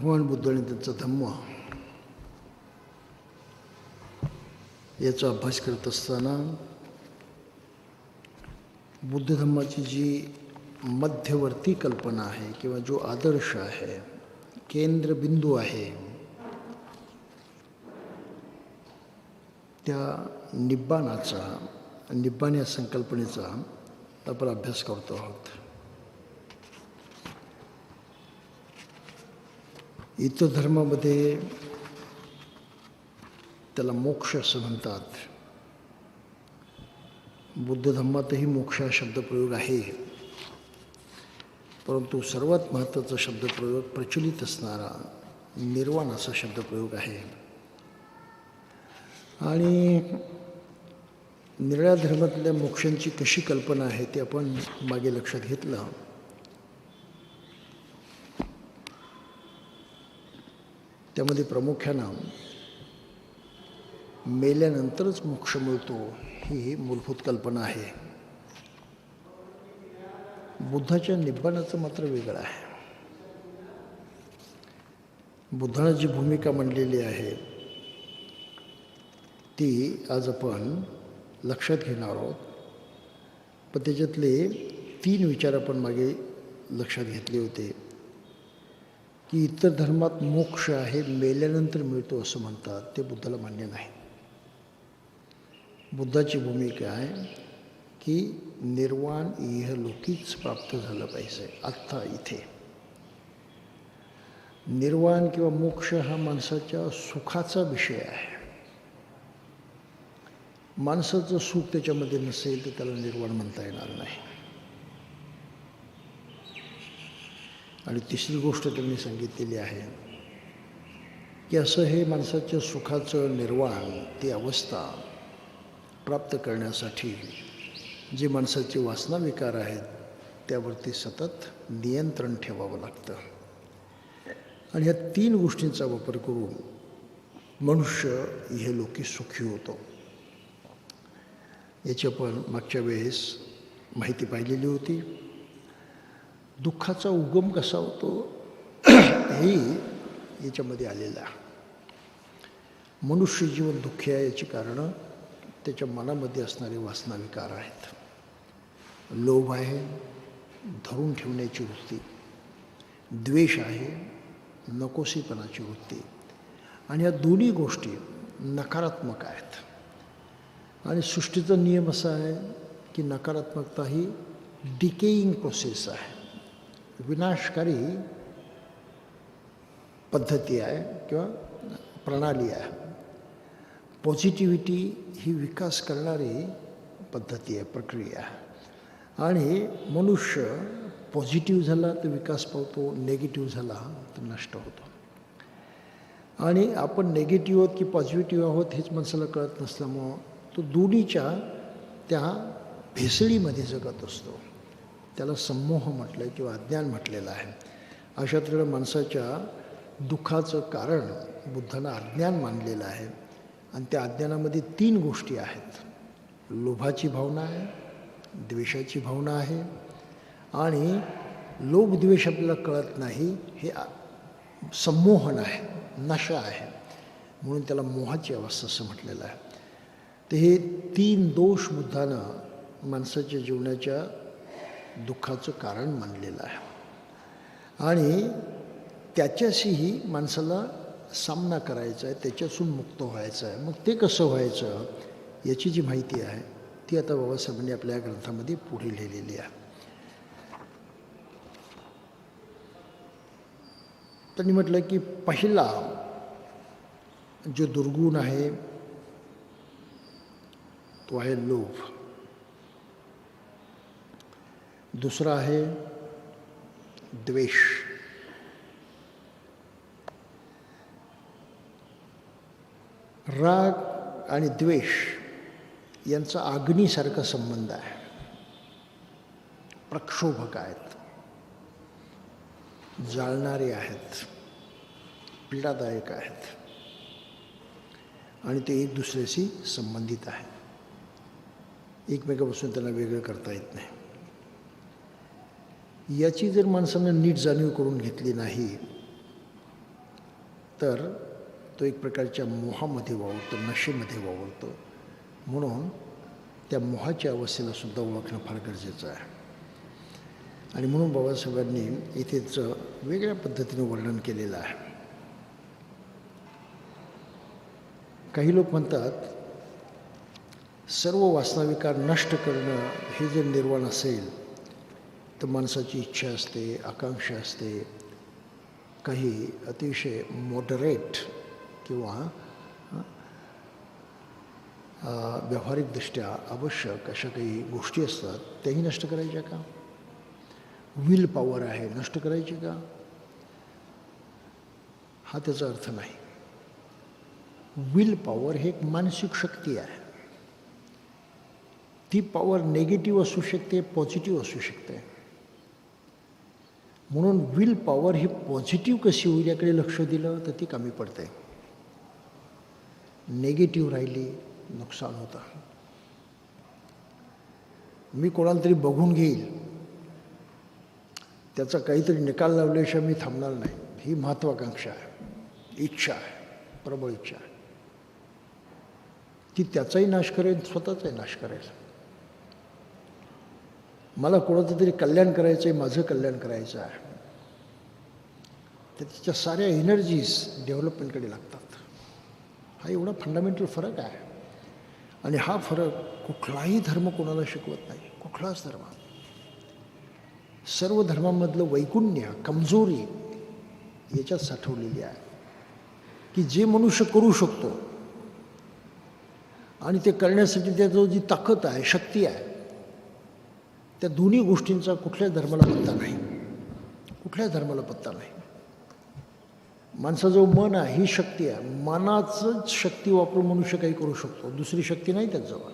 भगवान बुद्ध आणि त्यांचा धम्म याचा अभ्यास करत असताना बुद्ध धम्माची जी मध्यवर्ती कल्पना आहे किंवा जो आदर्श आहे, केंद्रबिंदू आहे, त्या निब्बाण या संकल्पनेचा आपण अभ्यास करतो आहोत. इतर धर्मामध्ये त्याला मोक्ष असं म्हणतात. बुद्ध धम्मातही मोक्ष हा शब्दप्रयोग आहे, परंतु सर्वात महत्त्वाचा शब्दप्रयोग प्रचलित असणारा निर्वाण असा शब्दप्रयोग आहे. आणि निराळ्या धर्मातल्या मोक्षांची कशी कल्पना आहे ते आपण मागे लक्षात घेतलं. त्यामध्ये प्रामुख्यानं मेल्यानंतरच मोक्ष मिळतो ही मूलभूत कल्पना आहे. बुद्धाच्या निब्बाणाचं मात्र वेगळं आहे. बुद्धानं जी भूमिका मांडलेली आहे ती आज आपण लक्षात घेणार आहोत. पण त्याच्यातले 3 विचार आपण मागे लक्षात घेतले होते की इतर धर्मात मोक्ष आहे, मेल्यानंतर मिळतो असं म्हणतात. ते बुद्धाला मान्य नाही. बुद्धाची भूमिका आहे की निर्वाण इहलोकीच प्राप्त झालं पाहिजे, आत्ता इथे. निर्वाण किंवा मोक्ष हा माणसाच्या सुखाचा विषय आहे. माणसाचं सुख त्याच्यामध्ये नसेल तर त्याला निर्वाण म्हणता येणार नाही. आणि तिसरी गोष्ट त्यांनी सांगितलेली आहे की असं हे माणसाच्या सुखाचं निर्वाण, ती अवस्था प्राप्त करण्यासाठी जे माणसाचे वासना विकार आहेत त्यावरती सतत नियंत्रण ठेवावं लागतं. आणि ह्या 3 गोष्टींचा वापर करून मनुष्य इहलोकी सुखी होतो. याची आपण मागच्या वेळेस माहिती पाहिलेली होती. दुःखाचा उगम कसा होतो हेही याच्यामध्ये आलेलं आहे. मनुष्य जीवन दुःखी आहे याची कारणं त्याच्या मनामध्ये असणारे वासना विकार आहेत. लोभ आहे, धरून ठेवण्याची वृत्ती. द्वेष आहे, नकोसीपणाची वृत्ती. आणि या दोन्ही गोष्टी नकारात्मक आहेत. आणि सृष्टीचा नियम असा आहे की नकारात्मकता ही डिकेईंग प्रोसेस आहे, विनाशकारी पद्धती आहे किंवा प्रणाली आहे. पॉझिटिव्हिटी ही विकास करणारी पद्धती आहे, प्रक्रिया आहे. आणि मनुष्य पॉझिटिव्ह झाला तर विकास पावतो, निगेटिव्ह झाला तर नष्ट होतो. आणि आपण निगेटिव्ह आहोत की पॉझिटिव्ह आहोत हेच माणसाला कळत नसल्यामुळं तो दोन्हीच्या त्या भेसळीमध्ये जगत असतो. त्याला संमोह म्हटलं किंवा अज्ञान म्हटलेलं आहे. अशातल्या माणसाच्या दुःखाचं कारण बुद्धानं अज्ञान मानलेलं आहे. आणि त्या अज्ञानामध्ये 3 गोष्टी आहेत. लोभाची भावना आहे, द्वेषाची भावना आहे. आणि लोभ द्वेष आपल्याला कळत नाही, हे संमोहन आहे, नशा आहे. म्हणून त्याला मोहाची अवस्था असं म्हटलेलं आहे. तर हे 3 दोष बुद्धानं माणसाच्या जीवनाच्या दुःखाचं कारण मानलेलं आहे. आणि त्याच्याशीही माणसाला सामना करायचा आहे, त्याच्यातून मुक्त व्हायचं आहे. मग ते कसं व्हायचं याची जी माहिती आहे ती आता बाबासाहेबांनी आपल्या ग्रंथामध्ये पुढे लिहिलेली आहे. त्यांनी म्हटलं की पहिला जो दुर्गुण आहे तो आहे लोभ. दुसरा आहे द्वेष. राग आणि द्वेष यांचा अग्नीसारखा संबंध आहे. प्रक्षोभक आहेत, जाळणारे आहेत, पीडादायक आहेत. आणि ते एक दुसऱ्याशी संबंधित आहे. एकमेकापासून त्यांना वेगळं करता येत नाही. याची जर माणसानं नीट जाणीव करून घेतली नाही तर तो एक प्रकारच्या मोहामध्ये वावरतो, नशेमध्ये वावरतो. म्हणून त्या मोहाच्या अवस्थेला सुद्धा ओळखणं फार गरजेचं आहे. आणि म्हणून बाबासाहेबांनी इथेच वेगळ्या पद्धतीने वर्णन केलेलं आहे. काही लोक म्हणतात सर्व वासनाविकार नष्ट करणं हे जर निर्वाण असेल तर माणसाची इच्छा असते, आकांक्षा असते, काही अतिशय मॉडरेट किंवा व्यावहारिकदृष्ट्या आवश्यक अशा काही गोष्टी असतात, त्याही नष्ट करायच्या का? विल पॉवर आहे, नष्ट करायची का? हा त्याचा अर्थ नाही. विल पॉवर हे एक मानसिक शक्ती आहे. ती पॉवर नेगेटिव्ह असू शकते, पॉझिटिव्ह असू शकते. म्हणून विल पॉवर ही पॉझिटिव्ह कशी होईल याकडे लक्ष दिलं तर ती कमी पडते. नेगेटिव्ह राहिली नुकसान होतं. मी कोणाला तरी बघून घेईल, त्याचा काहीतरी निकाल लावल्याशिवाय मी थांबणार नाही. ही महत्त्वाकांक्षा आहे, इच्छा आहे, प्रबळ इच्छा आहे. ती त्याचाही नाश करेल, स्वतःचाही नाश करेल. मला कोणाचं तरी कल्याण करायचं आहे, माझं कल्याण करायचं आहे, तर त्याच्या साऱ्या एनर्जीज डेव्हलपमेंटकडे लागतात. हा एवढा फंडामेंटल फरक आहे. आणि हा फरक कुठलाही धर्म कोणाला शिकवत नाही, कुठलाच धर्म. सर्व धर्मामधलं वैगुण्य, कमजोरी याच्यात साठवलेली आहे की जे मनुष्य करू शकतो आणि ते करण्यासाठी त्याचं जी ताकद आहे, शक्ती आहे, त्या दोन्ही गोष्टींचा कुठल्याच धर्माला पत्ता नाही, कुठल्याच धर्माला पत्ता नाही. माणसाजवळ मन आहे, ही शक्ती आहे. मनाचंच शक्ती वापरून मनुष्य काही करू शकतो, दुसरी शक्ती नाही त्याच्याजवळ.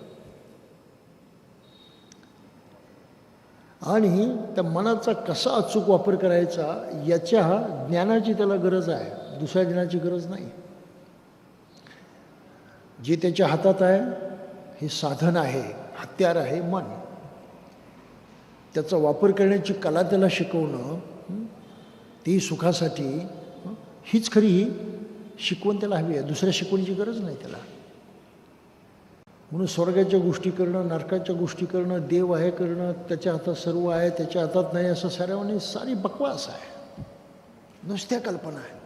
आणि त्या मनाचा कसा अचूक वापर करायचा याच्या ज्ञानाची त्याला गरज आहे, दुसऱ्या ज्ञानाची गरज नाही. जे त्याच्या हातात आहे हे साधन आहे, हत्यार आहे मन. त्याचा वापर करण्याची कला त्याला शिकवणं, ती सुखासाठी, हीच खरी शिकवण त्याला हवी आहे. दुसऱ्या शिकवणीची गरज नाही त्याला. म्हणून स्वर्गाच्या गोष्टी करणं, नरकाच्या गोष्टी करणं, देव आहे करणं, त्याच्या हातात सर्व आहे, त्याच्या हातात नाही, असं सारी बकवास आहे, नुसत्या कल्पना आहे.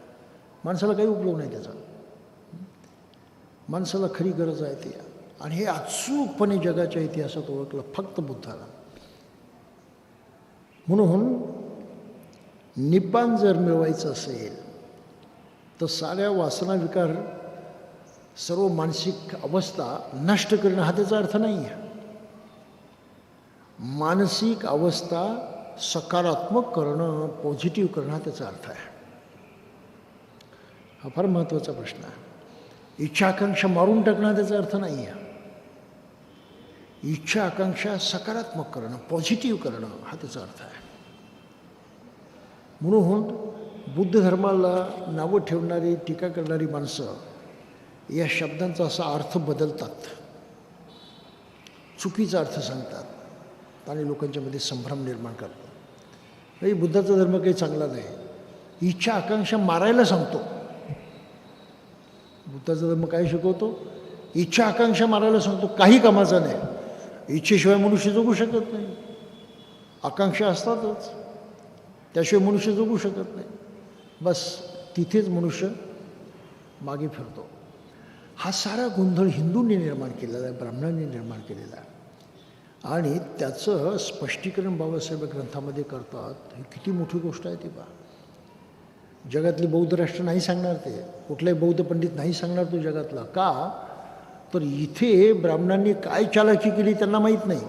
माणसाला काही उपयोग नाही त्याचा. माणसाला खरी गरज आहे ती. आणि हे अचूकपणे जगाच्या इतिहासात ओळखलं फक्त बुद्धाला. म्हणून निब्बाण जर मिळवायचं असेल तर साऱ्या वासना विकार, सर्व मानसिक अवस्था नष्ट करणं हा त्याचा अर्थ नाही आहे. मानसिक अवस्था सकारात्मक करणं, पॉझिटिव्ह करणं हा त्याचा अर्थ आहे. हा फार महत्त्वाचा प्रश्न आहे. इच्छा आकांक्षा मारून टाकणं हा त्याचा अर्थ नाही आहे. इच्छा आकांक्षा सकारात्मक करणं, पॉझिटिव्ह करणं हा त्याचा अर्थ आहे. म्हणून बुद्ध धर्माला नावं ठेवणारी, टीका करणारी माणसं या शब्दांचा असा अर्थ बदलतात, चुकीचा अर्थ सांगतात आणि लोकांच्यामध्ये संभ्रम निर्माण करतात. हे बुद्धाचा धर्म काही चांगला नाही, इच्छा आकांक्षा मारायला सांगतो. बुद्धाचा धर्म काय शिकवतो? इच्छा आकांक्षा मारायला सांगतो. काही कामाचा नाही. इच्छेशिवाय मनुष्य जगू शकत नाही, आकांक्षा असतातच, त्याशिवाय मनुष्य जगू शकत नाही. बस तिथेच मनुष्य मागे फिरतो. हा सारा गोंधळ हिंदूंनी निर्माण केलेला आहे, ब्राह्मणांनी निर्माण केलेला आहे. आणि त्याचं स्पष्टीकरण बाबासाहेब ग्रंथामध्ये करतात. ही किती मोठी गोष्ट आहे ती पहा. जगातली बौद्ध राष्ट्र नाही सांगणार, ते कुठलाही बौद्ध पंडित नाही सांगणार तो जगातला. का तर इथे ब्राह्मणांनी काय चालाकी केली त्यांना माहीत नाही,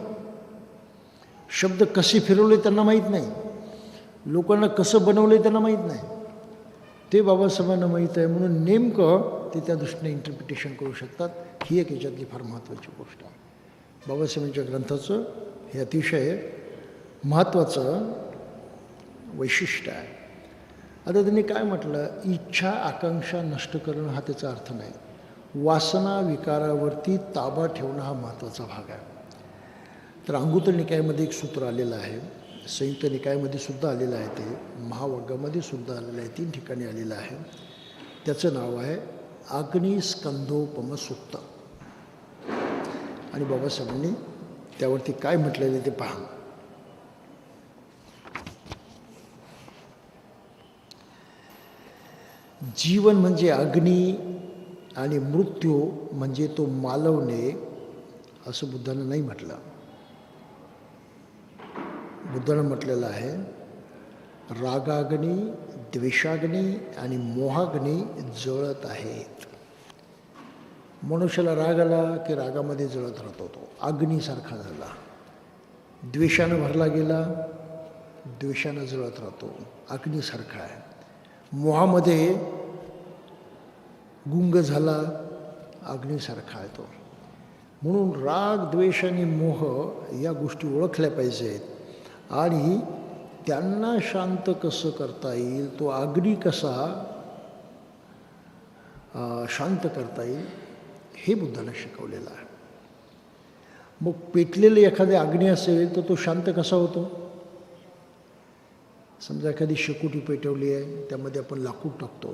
शब्द कसे फिरवले त्यांना माहीत नाही, लोकांना कसं बनवले त्यांना माहीत नाही. ते बाबासाहेबांना माहीत आहे. म्हणून नेमकं ते त्या दृष्टीने इंटरप्रिटेशन करू शकतात. ही एक याच्यातली फार महत्त्वाची गोष्ट आहे. बाबासाहेबांच्या ग्रंथाचं हे अतिशय महत्त्वाचं वैशिष्ट्य आहे. आता त्यांनी काय म्हटलं? इच्छा आकांक्षा नष्ट करणं हा त्याचा अर्थ नाही. वासना विकारावरती ताबा ठेवणं हा महत्त्वाचा भाग आहे. तर अंगुत्तर निकायामध्ये एक सूत्र आलेलं आहे, संयुक्त निकायामध्ये सुद्धा आलेलं आहे, ते महावर्गामध्ये सुद्धा आलेलं आहे, 3 ठिकाणी आलेलं आहे. त्याचं नाव आहे अग्निस्कंदोपम सूक्त. आणि बाबासाहेबांनी त्यावरती काय म्हटलेलं ते पहा. जीवन म्हणजे अग्नी आणि मृत्यू म्हणजे तो मालवणे, असं बुद्धानं नाही म्हटलं. बुद्धानं म्हटलेलं आहे रागाग्नी, द्वेषाग्नी आणि मोहाग्नी जळत आहेत. मनुष्याला राग आला की रागामध्ये जळत राहतो, तो अग्नीसारखा झाला. द्वेषानं भरला गेला, द्वेषानं जळत राहतो, अग्नीसारखा आहे. मोहामध्ये गुंग झाला, अग्नीसारखा आहे तो. म्हणून राग, द्वेष आणि मोह या गोष्टी ओळखल्या पाहिजेत आणि त्यांना शांत कसं करता येईल, तो अग्नी कसा शांत करता येईल हे बुद्धानं शिकवलेलं आहे. मग पेटलेले एखादे अग्नी असेल तर तो शांत कसा होतो. समजा एखादी शेकोटी पेटवली आहे, त्यामध्ये आपण लाकूड टाकतो.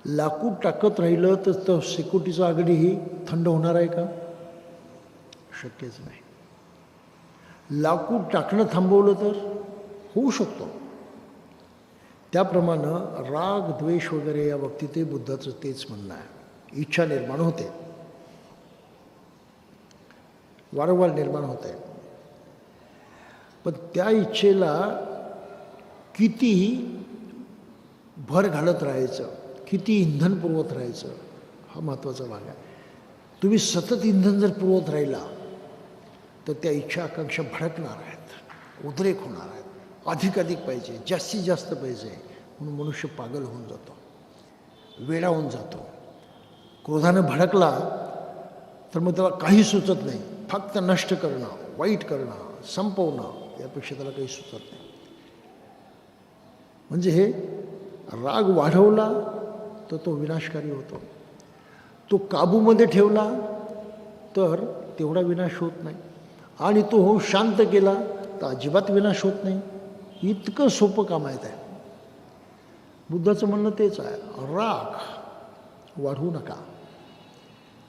लाकूड टाकत राहिलं तर तो शेकोटीचा अग्नीही थंड होणार आहे का? शक्यच नाही. लाकूड टाकणं थांबवलं तर होऊ शकतो. त्याप्रमाणे राग, द्वेष वगैरे या बाबतीतही बुद्धाचं तेच म्हणणं आहे. इच्छा निर्माण होते, वारंवार निर्माण होते, पण त्या इच्छेला किती भर घालत राहायचं, किती इंधन पुरवत राहायचं, हा महत्त्वाचा भाग आहे. तुम्ही सतत इंधन जर पुरवत राहिला तर त्या इच्छा आकांक्षा भडकणार आहेत, उद्रेक होणार आहेत. अधिकाधिक पाहिजे, जास्तीत जास्त पाहिजे, म्हणून मनुष्य पागल होऊन जातो, वेडा होऊन जातो. क्रोधानं भडकला तर मग त्याला काही सुचत नाही, फक्त नष्ट करणं, वाईट करणं, संपवणं, यापेक्षा त्याला काही सुचत नाही. म्हणजे हे राग वाढवला तर तो विनाशकारी होतो, तो काबूमध्ये ठेवला तर तेवढा विनाश होत नाही, आणि तो शांत केला तर अजिबात विनाश होत नाही. इतकं सोपं काम आहे. ते बुद्धाचं म्हणणं तेच आहे, राग वाढवू नका,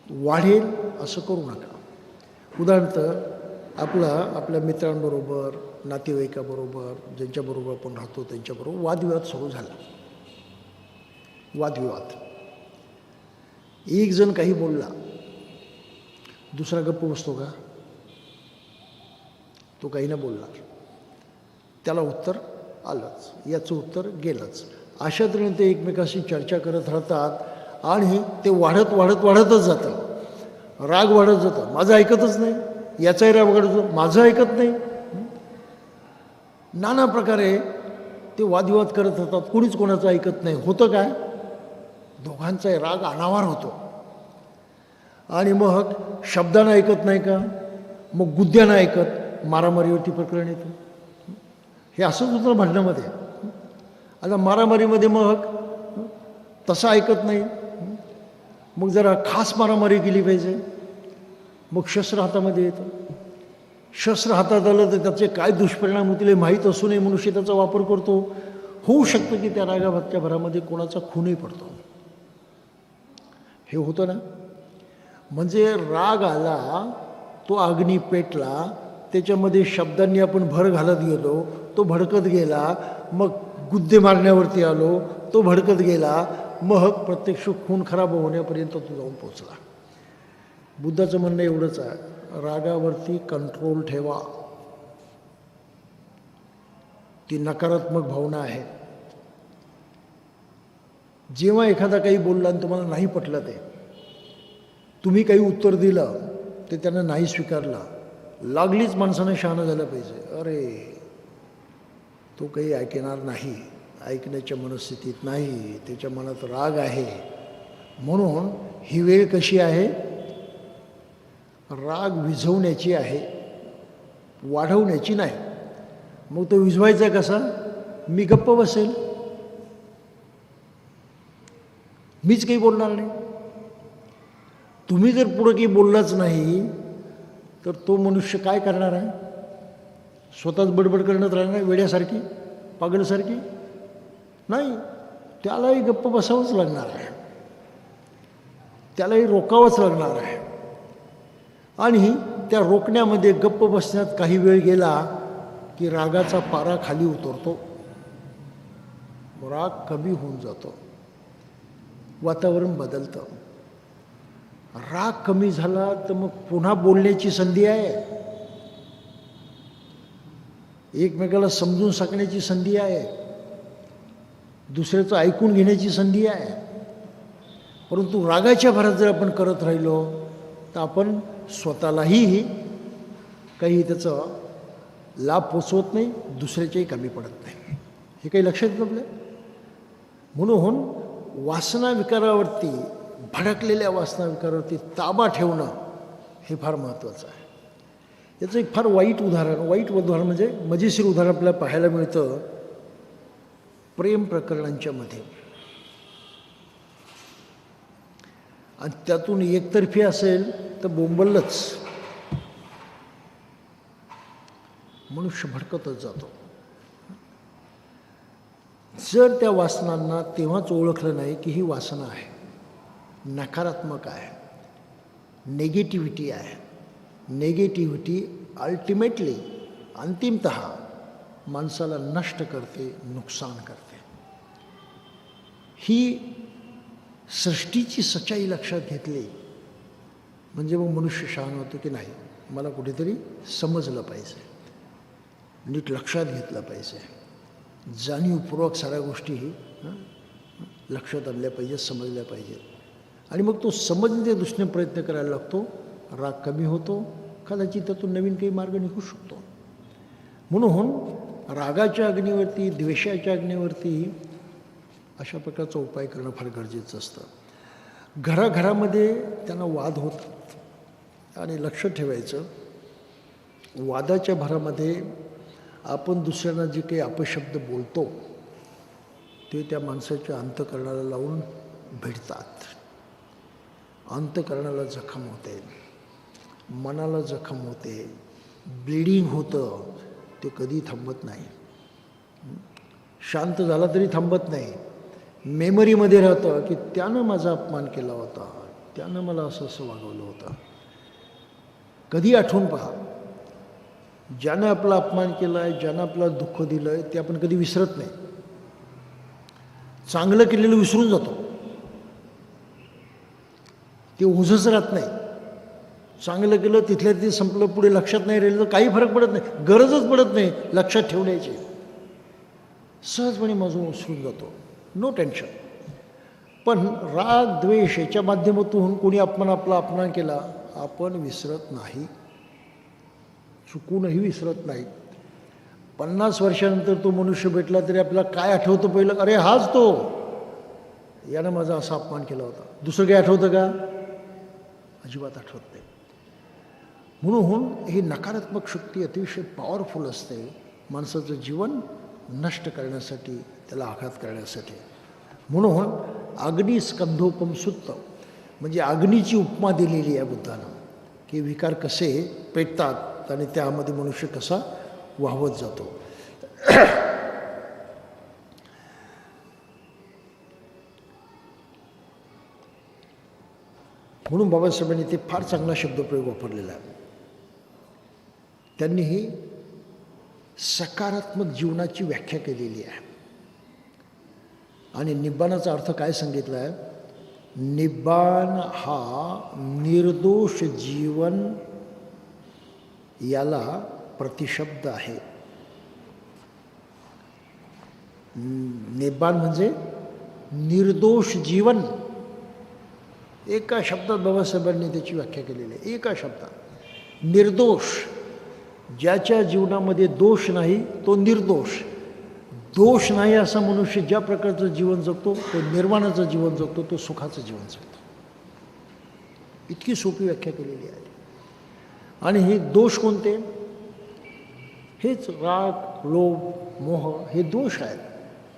वाढेल असं करू नका. उदाहरणार्थ आपल्या मित्रांबरोबर, नातेवाईकाबरोबर, ज्यांच्याबरोबर आपण राहतो त्यांच्याबरोबर वादविवाद सुरू झाला. वादविवाद, एक जण काही बोलला, दुसरा गप्प बसतो का? तो काही न बोलणार, त्याला उत्तर आलंच, याचं उत्तर गेलंच. अशा तऱ्हेने ते एकमेकाशी चर्चा करत राहतात आणि ते वाढत वाढत वाढतच जातं. राग वाढत जातं, माझं ऐकतच नाही, याचाही राग वाढत जातो, माझं ऐकत नाही. नाना प्रकारे ते वादविवाद करत राहतात, कोणीच कोणाचं ऐकत नाही. होतं काय? दोघांचाही राग अनावर होतो आणि मग शब्दानं ऐकत नाही का, मग गुद्द्यानं ऐकत मारामारीवरती प्रकरण येतं. हे असंच होतं भांडणामध्ये. आता मारामारीमध्ये मग तसं ऐकत नाही, मग जरा खास मारामारी केली पाहिजे, मग शस्त्र हातामध्ये येतं. शस्त्र हातात आलं तर त्याचे काय दुष्परिणाम होतील हे माहीत असूनही मनुष्य त्याचा वापर करतो. होऊ शकतं की त्या रागाच्या भरामध्ये कोणाचा खूनही पडतो. हे होतं ना. म्हणजे राग आला, तो अग्नी पेटला, त्याच्यामध्ये शब्दांनी आपण भर घालत गेलो, तो भडकत गेला, मग गुद्दे मारण्यावरती आलो, तो भडकत गेला, मग प्रत्यक्ष खून खराब होण्यापर्यंत तो जाऊन पोचला. बुद्धाचं म्हणणं एवढंच आहे, रागावरती कंट्रोल ठेवा. ती नकारात्मक भावना आहे. जेव्हा एखादा काही बोलला आणि तुम्हाला नाही पटलं, ते तुम्ही काही उत्तर दिलं ते त्यानं नाही स्वीकारलं, लागलीच माणसानं शहाणं झालं पाहिजे. अरे तो काही ऐकणार नाही, ऐकण्याच्या मनस्थितीत नाही, त्याच्या मनात राग आहे. म्हणून ही वेळ कशी आहे? राग विझवण्याची आहे, वाढवण्याची नाही. मग तो विझवायचा कसा? मी गप्प बसेल, मीच काही बोलणार नाही. तुम्ही जर पुढं काही बोललाच नाही तर तो मनुष्य काय करणार आहे? स्वतःच बडबड करण्यात राहणार वेड्यासारखी, पागलसारखी? नाही, त्यालाही गप्प बसावंच लागणार आहे, त्यालाही रोकावंच लागणार आहे. आणि त्या रोखण्यामध्ये गप्प बसण्यात काही वेळ गेला की रागाचा पारा खाली उतरतो, राग कमी होऊन जातो, वातावरण बदलतं. राग कमी झाला तर मग पुन्हा बोलण्याची संधी आहे, एकमेकाला समजून सांगण्याची संधी आहे, दुसऱ्याचं ऐकून घेण्याची संधी आहे. परंतु रागाच्या भरात जर आपण करत राहिलो तर आपण स्वतःलाही काही त्याचा लाभ पोचवत नाही, दुसऱ्याच्याही कमी पडत नाही. हे काही लक्षात येतं आपल्या. म्हणून वासना विकारावरती, भडकलेल्या वासना विकारावरती ताबा ठेवणं हे फार महत्त्वाचं आहे. याचं एक फार वाईट उदाहरण म्हणजे मजेशीर उदाहरण आपल्याला पाहायला मिळतं प्रेम प्रकरणांच्या मध्ये. आणि त्यातून एकतर्फी असेल तर बोंबलच, मनुष्य भडकतच जातो. जर त्या वासनांना तेव्हाच ओळखलं नाही की ही वासना आहे, नकारात्मक आहे, नेगेटिव्हिटी आहे. नेगेटिव्हिटी अल्टिमेटली, अंतिमतः माणसाला नष्ट करते, नुकसान करते. ही सृष्टीची सच्चाई लक्षात घेतली म्हणजे मग मनुष्य शहाणा होतो की नाही, मला कुठेतरी समजलं पाहिजे, नीट लक्षात घेतलं पाहिजे, जाणीवपूर्वक साऱ्या गोष्टी लक्षात आणल्या पाहिजेत, समजल्या पाहिजेत. आणि मग तो समजण्याच्या दृष्टीने प्रयत्न करायला लागतो, राग कमी होतो, कदाचित त्यातून नवीन काही मार्ग निघू शकतो. म्हणून रागाच्या अग्नीवरती, द्वेषाच्या अग्नीवरती अशा प्रकारचा उपाय करणं फार गरजेचं असतं. घराघरामध्ये त्यांना वाद होतात आणि लक्ष ठेवायचं, वादाच्या भरामध्ये आपण दुसऱ्यांना जे काही अपशब्द बोलतो ते त्या माणसाच्या अंतःकरणाला लावून भिडतात, अंतःकरणाला जखम होते, मनाला जखम होते, ब्लिडिंग होतं, ते कधी थांबत नाही. शांत झाला तरी थांबत नाही, मेमरीमध्ये राहतं की त्यानं माझा अपमान केला होता, त्यानं मला असं असं वागवलं होतं. कधी आठवून पहा, ज्यानं आपला अपमान केला आहे, ज्यानं आपला दुःख दिलं आहे ते आपण कधी विसरत नाही. चांगलं केलेलं विसरून जातो, ते ओझंच राहत नाही. चांगलं केलं तिथल्या तिथे संपलं, पुढे लक्षात नाही राहिलं तर काही फरक पडत नाही, गरजच पडत नाही लक्षात ठेवण्याची, सहजपणे माझं विसरून जातो, नो टेन्शन. पण राग द्वेष याच्या माध्यमातून कोणी आपला अपमान केला आपण विसरत नाही, चुकूनही विसरत नाही. 50 वर्षानंतर तो मनुष्य भेटला तरी आपल्याला काय आठवतं पहिलं, अरे हाच तो, यानं माझा असा अपमान केला होता. दुसरं काही आठवतं का? अजिबात आठवत नाही. म्हणून ही नकारात्मक शक्ती अतिशय पॉवरफुल असते माणसाचं जीवन नष्ट करण्यासाठी, त्याला आघात करण्यासाठी. म्हणून अग्निस्कंधोपम सुत्त म्हणजे अग्नीची उपमा दिलेली आहे बुद्धानं, की विकार कसे पेटतात आणि त्यामध्ये मनुष्य कसा वाहवत जातो. म्हणून बाबासाहेबांनी ते फार चांगला शब्दप्रयोग वापरलेला आहे. त्यांनी ही सकारात्मक जीवनाची व्याख्या केलेली आहे. आणि निब्बाणाचा अर्थ काय सांगितला आहे? निब्बाण हा निर्दोष जीवन याला प्रतिशब्द आहे. निब्बाण म्हणजे निर्दोष जीवन. एका शब्दात बाबासाहेबांनी त्याची व्याख्या केलेली आहे, एका शब्दात. निर्दोष, ज्याच्या जीवनामध्ये दोष नाही तो निर्दोष. दोष नाही असा मनुष्य ज्या प्रकारचं जीवन जगतो तो निर्वाणाचं जीवन जगतो, तो सुखाचं जीवन जगतो. इतकी सोपी व्याख्या केलेली आहे. आणि हे दोष कोणते? हेच राग, लोभ, मोह हे दोष आहेत.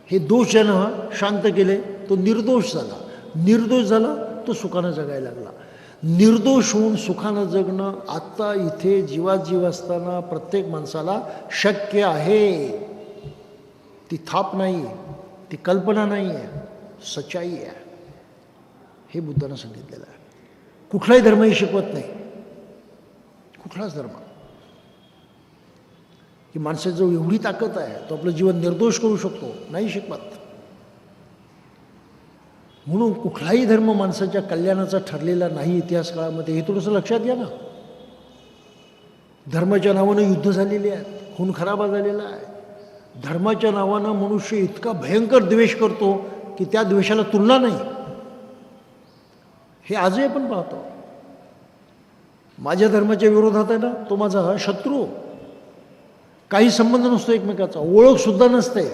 हे दोष ज्यानं शांत केले तो निर्दोष झाला. निर्दोष झाला तो सुखानं जगायला लागला. निर्दोष होऊन सुखानं जगणं आत्ता इथे जीवाजीव असताना प्रत्येक माणसाला शक्य आहे. ती थाप नाही, ती कल्पना नाही आहे. सच्चाई आहे, हे बुद्धानं सांगितलेलं आहे. कुठलाही धर्मही शिकवत नाही, कुठलाच धर्म की माणसाजवळ एवढी ताकद आहे तो आपलं जीवन निर्दोष करू शकतो, नाही शिकवत. म्हणून कुठलाही धर्म माणसाच्या कल्याणाचा ठरलेला नाही इतिहास काळामध्ये, हे थोडंसं लक्षात घ्या ना. धर्माच्या नावानं युद्ध झालेली आहेत, खून खराबा झालेला आहे. धर्माच्या नावानं मनुष्य इतका भयंकर द्वेष करतो की त्या द्वेषाला तुलना नाही. हे आजही आपण पाहतो. माझ्या धर्माच्या विरोधात आहे ना, तो माझा शत्रू. काही संबंध नसतो एकमेकाचा, ओळखसुद्धा नसते,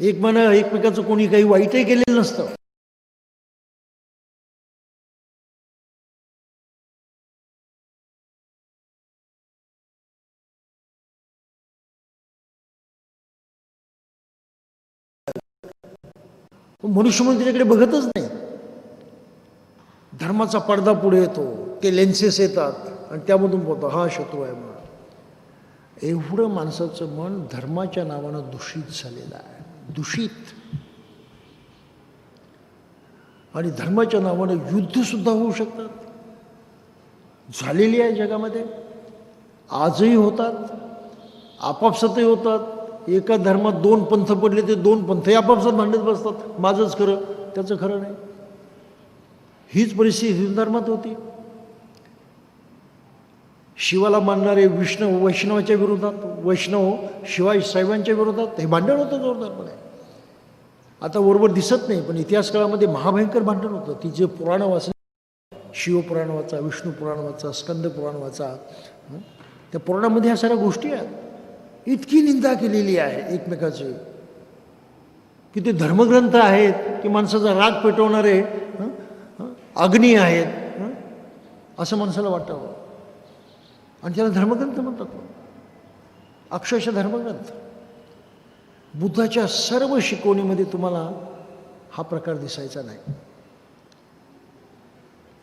एकमेकाचं कोणी काही वाईटही केलेलं नसतं. मनुष्य म्हणून त्याच्याकडे बघतच नाही. धर्माचा पडदा पुढे येतो, ते लेन्सेस येतात आणि त्यामधून बोलतो हा शत्रू आहे म्हणून. एवढं माणसाचं मन धर्माच्या नावानं दूषित झालेलं आहे, दूषित. आणि धर्माच्या नावानं युद्धसुद्धा होऊ शकतात, झालेली आहे जगामध्ये, आजही होतात, आपापसातही होतात. एका धर्मात दोन पंथ पडले, ते दोन पंथही आपापसात भांडत बसतात, माझंच खरं त्याचं खरं नाही. हीच परिस्थिती हिंदू धर्मात होती. शिवाला मानणारे वैष्णवाच्या विरोधात, वैष्णव शिवाय शैवांच्या विरोधात, हे भांडण होतं जोरदारपणे. आता बरोबर दिसत नाही, पण इतिहास काळामध्ये महाभयंकर भांडण होतं. ती जे पुराण वाचले, शिवपुराण वाचा, विष्णू पुराण वाचा, स्कंद पुराण वाचा, त्या पुराणामध्ये ह्या साऱ्या गोष्टी आहेत. इतकी निंदा केलेली आहे एकमेकाची की ते धर्मग्रंथ आहेत की माणसाचा राग पेटवणारे अग्नी आहेत, असं माणसाला वाटावं. आणि त्याला धर्मग्रंथ म्हणतात, अक्षरशः धर्मग्रंथ. बुद्धाच्या सर्व शिकवणीमध्ये तुम्हाला हा प्रकार दिसायचा नाही.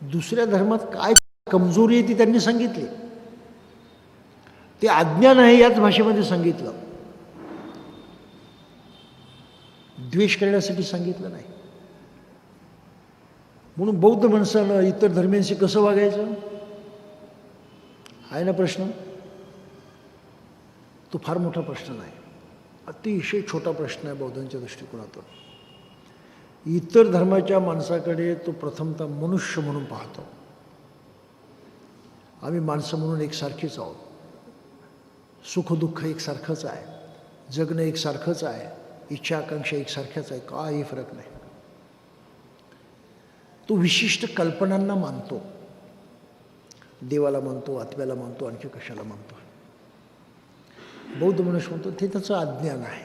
दुसऱ्या धर्मात काय कमजोरी आहे ती त्यांनी सांगितली, ते अज्ञान आहे याच भाषेमध्ये सांगितलं, द्वेष करण्यासाठी सांगितलं नाही. म्हणून बौद्ध माणसानं इतर धर्मियांशी कसं वागायचं आहे ना प्रश्न. तो फार मोठा प्रश्न नाही, अतिशय छोटा प्रश्न आहे बौद्धांच्या दृष्टिकोनातून. इतर धर्माच्या माणसाकडे तो प्रथमतः मनुष्य म्हणून पाहतो. आम्ही माणसं म्हणून एकसारखीच आहोत, सुखदुःख एकसारखंच आहे, जगणं एकसारखंच आहे, इच्छा आकांक्षा एकसारख्याच आहे, काही फरक नाही. तो विशिष्ट कल्पनांना मानतो, देवाला मानतो, आत्म्याला मानतो, आणखी कशाला मानतो. बौद्ध मनुष्य म्हणतो ते त्याचं अज्ञान आहे.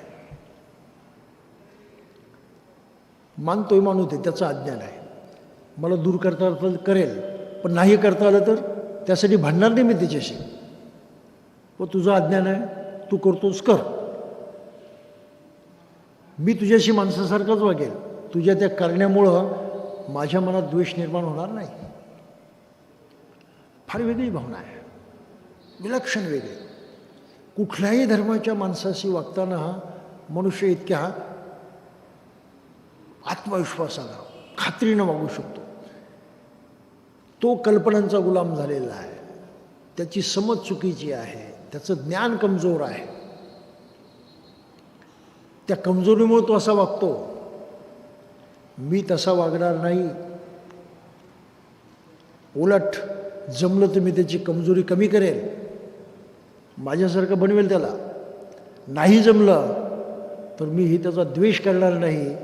मानतोय मानू ते, त्याचं अज्ञान आहे. मला दूर करता आलं करेल, पण नाही करता आलं तर त्यासाठी भांडणार नाही मी त्याच्याशी. व तुझं अज्ञान आहे, तू करतोस कर, मी तुझ्याशी माणसासारखंच वागेल. तुझ्या त्या करण्यामुळं माझ्या मनात द्वेष निर्माण होणार नाही. फार वेगळी भावना आहे, विलक्षण वेगळी. कुठल्याही धर्माच्या माणसाशी वागताना मनुष्य इतक्या आत्मविश्वासानं, खात्रीनं वागू शकतो. तो कल्पनांचा गुलाम झालेला आहे, त्याची समज चुकीची आहे, त्याचं ज्ञान कमजोर आहे. त्या कमजोरीमुळे तो असा वागतो. मी तसा वागणार नाही, उलट जमलं तर मी त्याची कमजोरी कमी करेल, माझ्यासारखं बनवेल त्याला. नाही जमलं तर मीही त्याचा द्वेष करणार नाही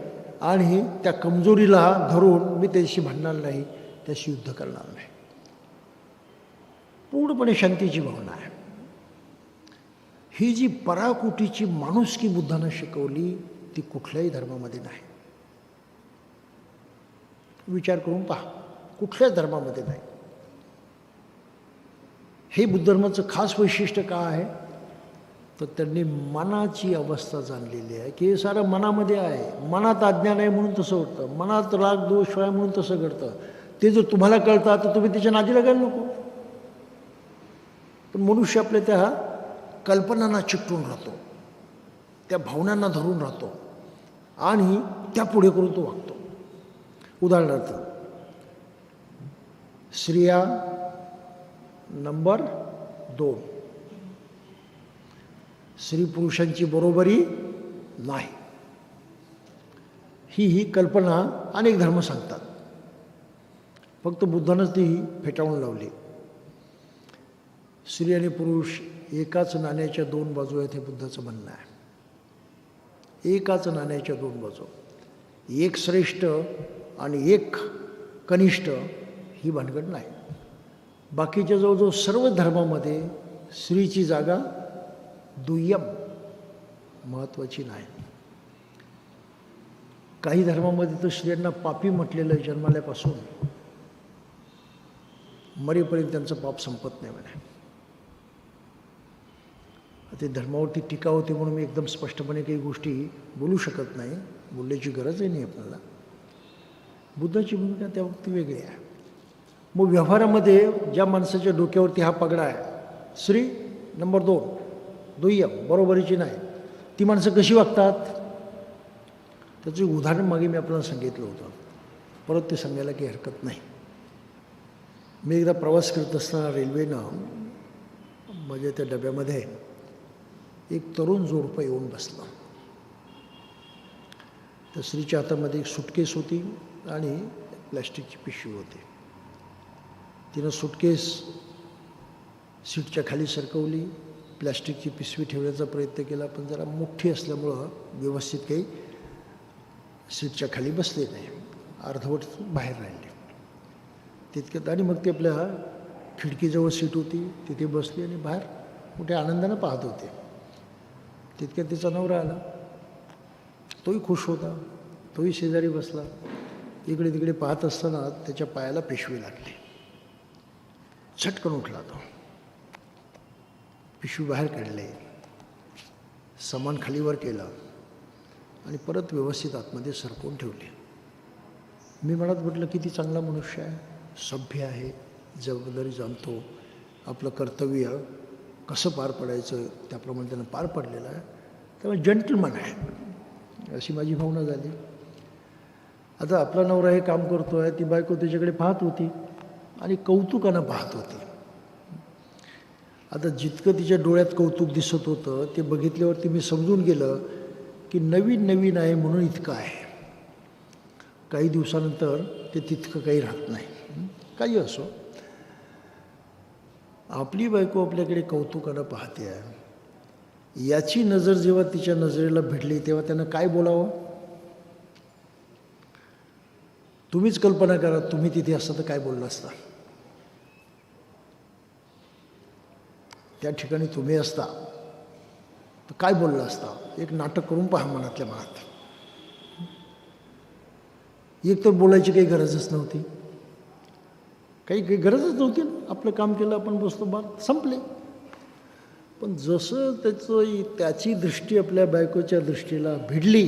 आणि त्या कमजोरीला धरून मी त्याशी भांडणार नाही, त्याशी युद्ध करणार नाही. पूर्णपणे शांतीची भावना आहे. ही जी पराकुटीची माणुसकी बुद्धानं शिकवली ती कुठल्याही धर्मामध्ये नाही. विचार करून पहा, कुठल्याच धर्मामध्ये नाही. हे बुद्ध धर्माचं खास वैशिष्ट्य काय आहे तर त्यांनी मनाची अवस्था जाणलेली आहे की हे सारं मनामध्ये आहे. मनात अज्ञान आहे म्हणून तसं होतं, मनात राग दोष आहे म्हणून तसं घडतं. ते जर तुम्हाला कळतं तर तुम्ही त्याच्या नादी लागायला नको. पण मनुष्य आपल्या त्या कल्पनांना चिकटून राहतो, त्या भावनांना धरून राहतो आणि त्या पुढे करून तो वागतो. उदाहरणार्थ स्त्रिया नंबर 2, स्त्री पुरुषांची बरोबरी नाही, ही कल्पना अनेक धर्म सांगतात. फक्त बुद्धानंच ती फेटाळून लावली. स्त्री आणि पुरुष एकाच नाण्याच्या 2 बाजू आहेत हे बुद्धाचं म्हणणं आहे. एकाच नाण्याच्या 2 बाजू, एक श्रेष्ठ आणि एक कनिष्ठ ही भानगड नाही. बाकीच्या जवळजवळ सर्व धर्मामध्ये स्त्रीची जागा दुय्यम, महत्त्वाची नाही. काही धर्मामध्ये तर स्त्रियांना पापी म्हटलेलं आहे जन्माल्यापासून, मरेपर्यंत त्यांचं पाप संपत नाही म्हणे. ते धर्मावरती टीका होती म्हणून मी एकदम स्पष्टपणे काही गोष्टी बोलू शकत नाही, बोलण्याची गरजही नाही आपल्याला. बुद्धाची भूमिका त्या बाबतीत वेगळी आहे. मग व्यवहारामध्ये ज्या माणसाच्या डोक्यावरती हा पगडा आहे, स्त्री नंबर 2, दुय्यम, बरोबरीची नाही, ती माणसं कशी वागतात त्याचं उदाहरण मागे मी आपल्याला सांगितलं होतं, परत ते सांगायला काही हरकत नाही. मी एकदा प्रवास करत असताना रेल्वेनं म्हणजे त्या डब्यामध्ये एक तरुण जोडपं येऊन बसलं. त्या स्त्रीच्या हातामध्ये एक सुटकेस होती आणि प्लॅस्टिकची पिशवी होती. तिनं सुटकेस सीटच्या खाली सरकवली, प्लॅस्टिकची पिशवी ठेवण्याचा प्रयत्न केला, पण जरा मोठी असल्यामुळं व्यवस्थित काही सीटच्या खाली बसले नाही, अर्धवट बाहेर राहिले. तितक्यात आणि मग ते आपल्या खिडकीजवळ सीट होती तिथे बसली आणि बाहेर मोठ्या आनंदानं पाहत होते. तितक्यात तिचा नवरा आला, तोही खुश होता, तोही शेजारी बसला. इकडे तिकडे पाहत असताना त्याच्या पायाला पिशवी लागली. झटकन उठला तो, पिशवी बाहेर काढले, सामान खालीवर केलं आणि परत व्यवस्थित आतमध्ये सरकवून ठेवले. मी मनात म्हटलं किती चांगला मनुष्य आहे, सभ्य आहे, जबाबदारी जाणतो, आपलं कर्तव्य कसं पार पडायचं त्याप्रमाणे त्यानं पार पडलेलं आहे, त्यामुळे जंटलमन आहे, अशी माझी भावना झाली. आता आपला नवरा हे काम करतो आहे, ती बायको त्याच्याकडे पाहत होती आणि कौतुकानं पाहत होती. आता जितकं तिच्या डोळ्यात कौतुक दिसत होतं ते बघितल्यावरती मी समजून गेलं की नवीन नवीन आहे म्हणून इतकं आहे, काही दिवसानंतर ते तितकं काही राहत नाही. काही असो, आपली बायको आपल्याकडे कौतुकानं पाहते आहे, याची नजर जेव्हा तिच्या नजरेला भिडली तेव्हा त्यानं काय बोलावं? तुम्हीच कल्पना करा, तुम्ही तिथे असता तर काय बोलला असता? त्या ठिकाणी तुम्ही असता तर काय बोलला असता? एक नाटक करून पहा मनातल्या मनात. एक तर बोलायची काही गरजच नव्हती, काही गरजच नव्हती. आपलं काम केलं, आपण बसतो, बात संपले. पण जसं त्याची दृष्टी आपल्या बायकोच्या दृष्टीला भिडली,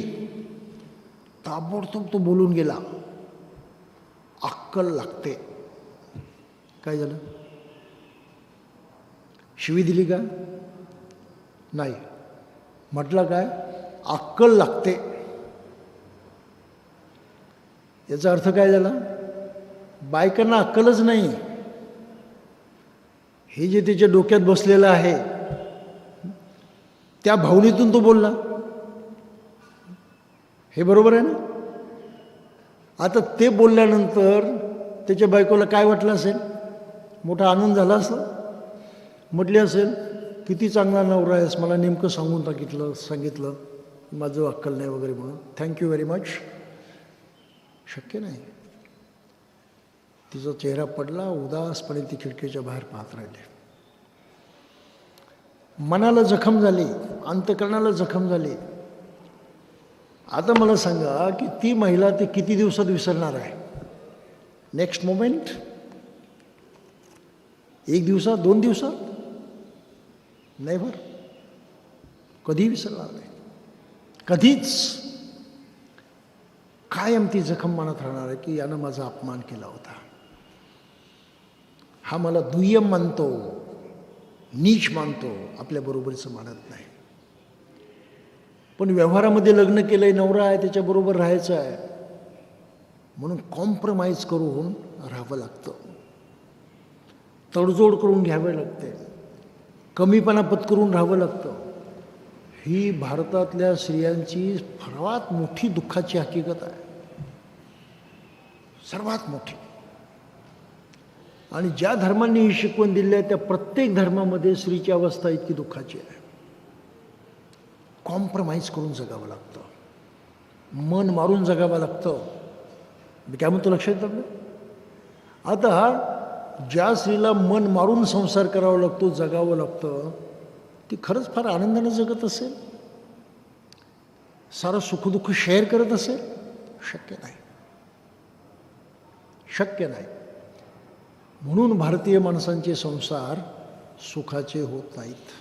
ताबडतोब तो बोलून गेला. अक्कल लागते. काय झालं? शिवी दिली का? नाही. म्हटलं काय? अक्कल लागते. याचा अर्थ काय झाला? बायकांना अक्कलच नाही. हे जे त्याच्या डोक्यात बसलेलं आहे त्या भावनेतून तो बोलला, हे बरोबर आहे ना? आता ते बोलल्यानंतर त्याच्या बायकोला काय वाटलं असेल? मोठा आनंद झाला असेल, म्हटले असेल किती चांगला नवरा आहेस, मला नेमकं सांगितलं माझं अक्कल नाही वगैरे म्हणून, थँक्यू व्हेरी मच. शक्य नाही. तिचा चेहरा पडला, उदासपणे ती खिडकीच्या बाहेर पाहत राहिले. मनाला जखम झाली, अंतकरणाला जखम झाली. आता मला सांगा की ती महिला ते किती दिवसात विसरणार आहे? Next moment? 1 दिवसात, 2 दिवसात? नाही बरं, कधी विसरणार नाही, कधीच. कायम ती जखम मनात राहणार आहे की यानं माझा अपमान केला होता, हा मला दुय्यम मानतो, नीच मानतो, आपल्या बरोबरीचं मानत नाही. पण व्यवहारामध्ये लग्न केलंय, नवरा आहे, त्याच्याबरोबर राहायचं आहे, म्हणून कॉम्प्रोमाइज करून राहावं लागतं, तडजोड करून घ्यावे लागते, कमीपणा पत्करून राहावं लागतं. ही भारतातल्या स्त्रियांची सर्वात मोठी दुःखाची हकीकत आहे, सर्वात मोठी. आणि ज्या धर्मांनी ही शिकवण दिली आहे त्या प्रत्येक धर्मामध्ये स्त्रीची अवस्था इतकी दुःखाची आहे. कॉम्प्रोमाइज करून जगावं लागतं, मन मारून जगावं लागतं. मी काय म्हणतो लक्षात येतं? आता ज्या स्त्रीला मन मारून संसार करावा लागतो, जगावं लागतं, ती खरंच फार आनंदाने जगत असेल, सारं सुखदुःख शेअर करत असेल? शक्य नाही, शक्य नाही. म्हणून भारतीय माणसांचे संसार सुखाचे होत नाहीत.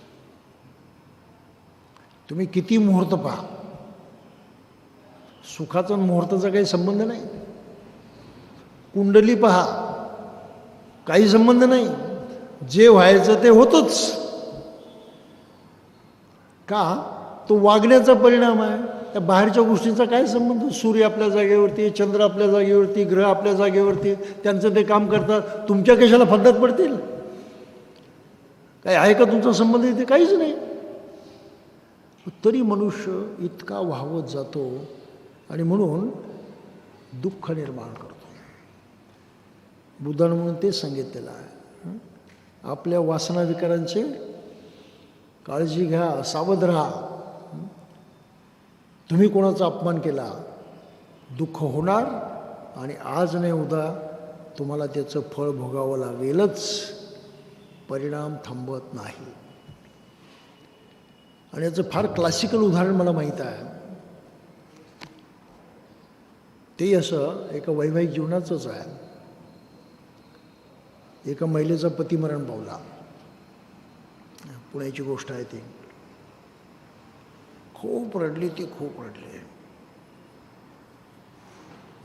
तुम्ही किती मुहूर्त पहा, सुखाचा मुहूर्ताचा काही संबंध नाही. कुंडली पहा, काही संबंध नाही. जे व्हायचं ते होतच. का? तो वागण्याचा परिणाम आहे. त्या बाहेरच्या गोष्टींचा काय संबंध? सूर्य आपल्या जागेवरती, चंद्र आपल्या जागेवरती, ग्रह आपल्या जागेवरती, त्यांचं ते काम करतात. तुमच्या कशाला फंदात पडतील? काय आहे का तुमचा संबंध इथे? काहीच नाही. तरी मनुष्य इतका वाहवत जातो आणि म्हणून दुःख निर्माण करतो. बुद्धानं म्हणून तेच सांगितलेलं आहे, आपल्या वासना विकारांची काळजी घ्या, सावध राहा. तुम्ही कोणाचा अपमान केला, दुःख होणार आणि आज नाही उद्या तुम्हाला त्याचं फळ भोगावं लागेलच. परिणाम थांबत नाही. आणि याचं फार क्लासिकल उदाहरण मला माहीत आहे. ते असं एका वैवाहिक जीवनाचंच आहे. एका महिलेचा पती मरण पावला. पुण्याची गोष्ट आहे ती. खूप रडली ती, खूप रडली,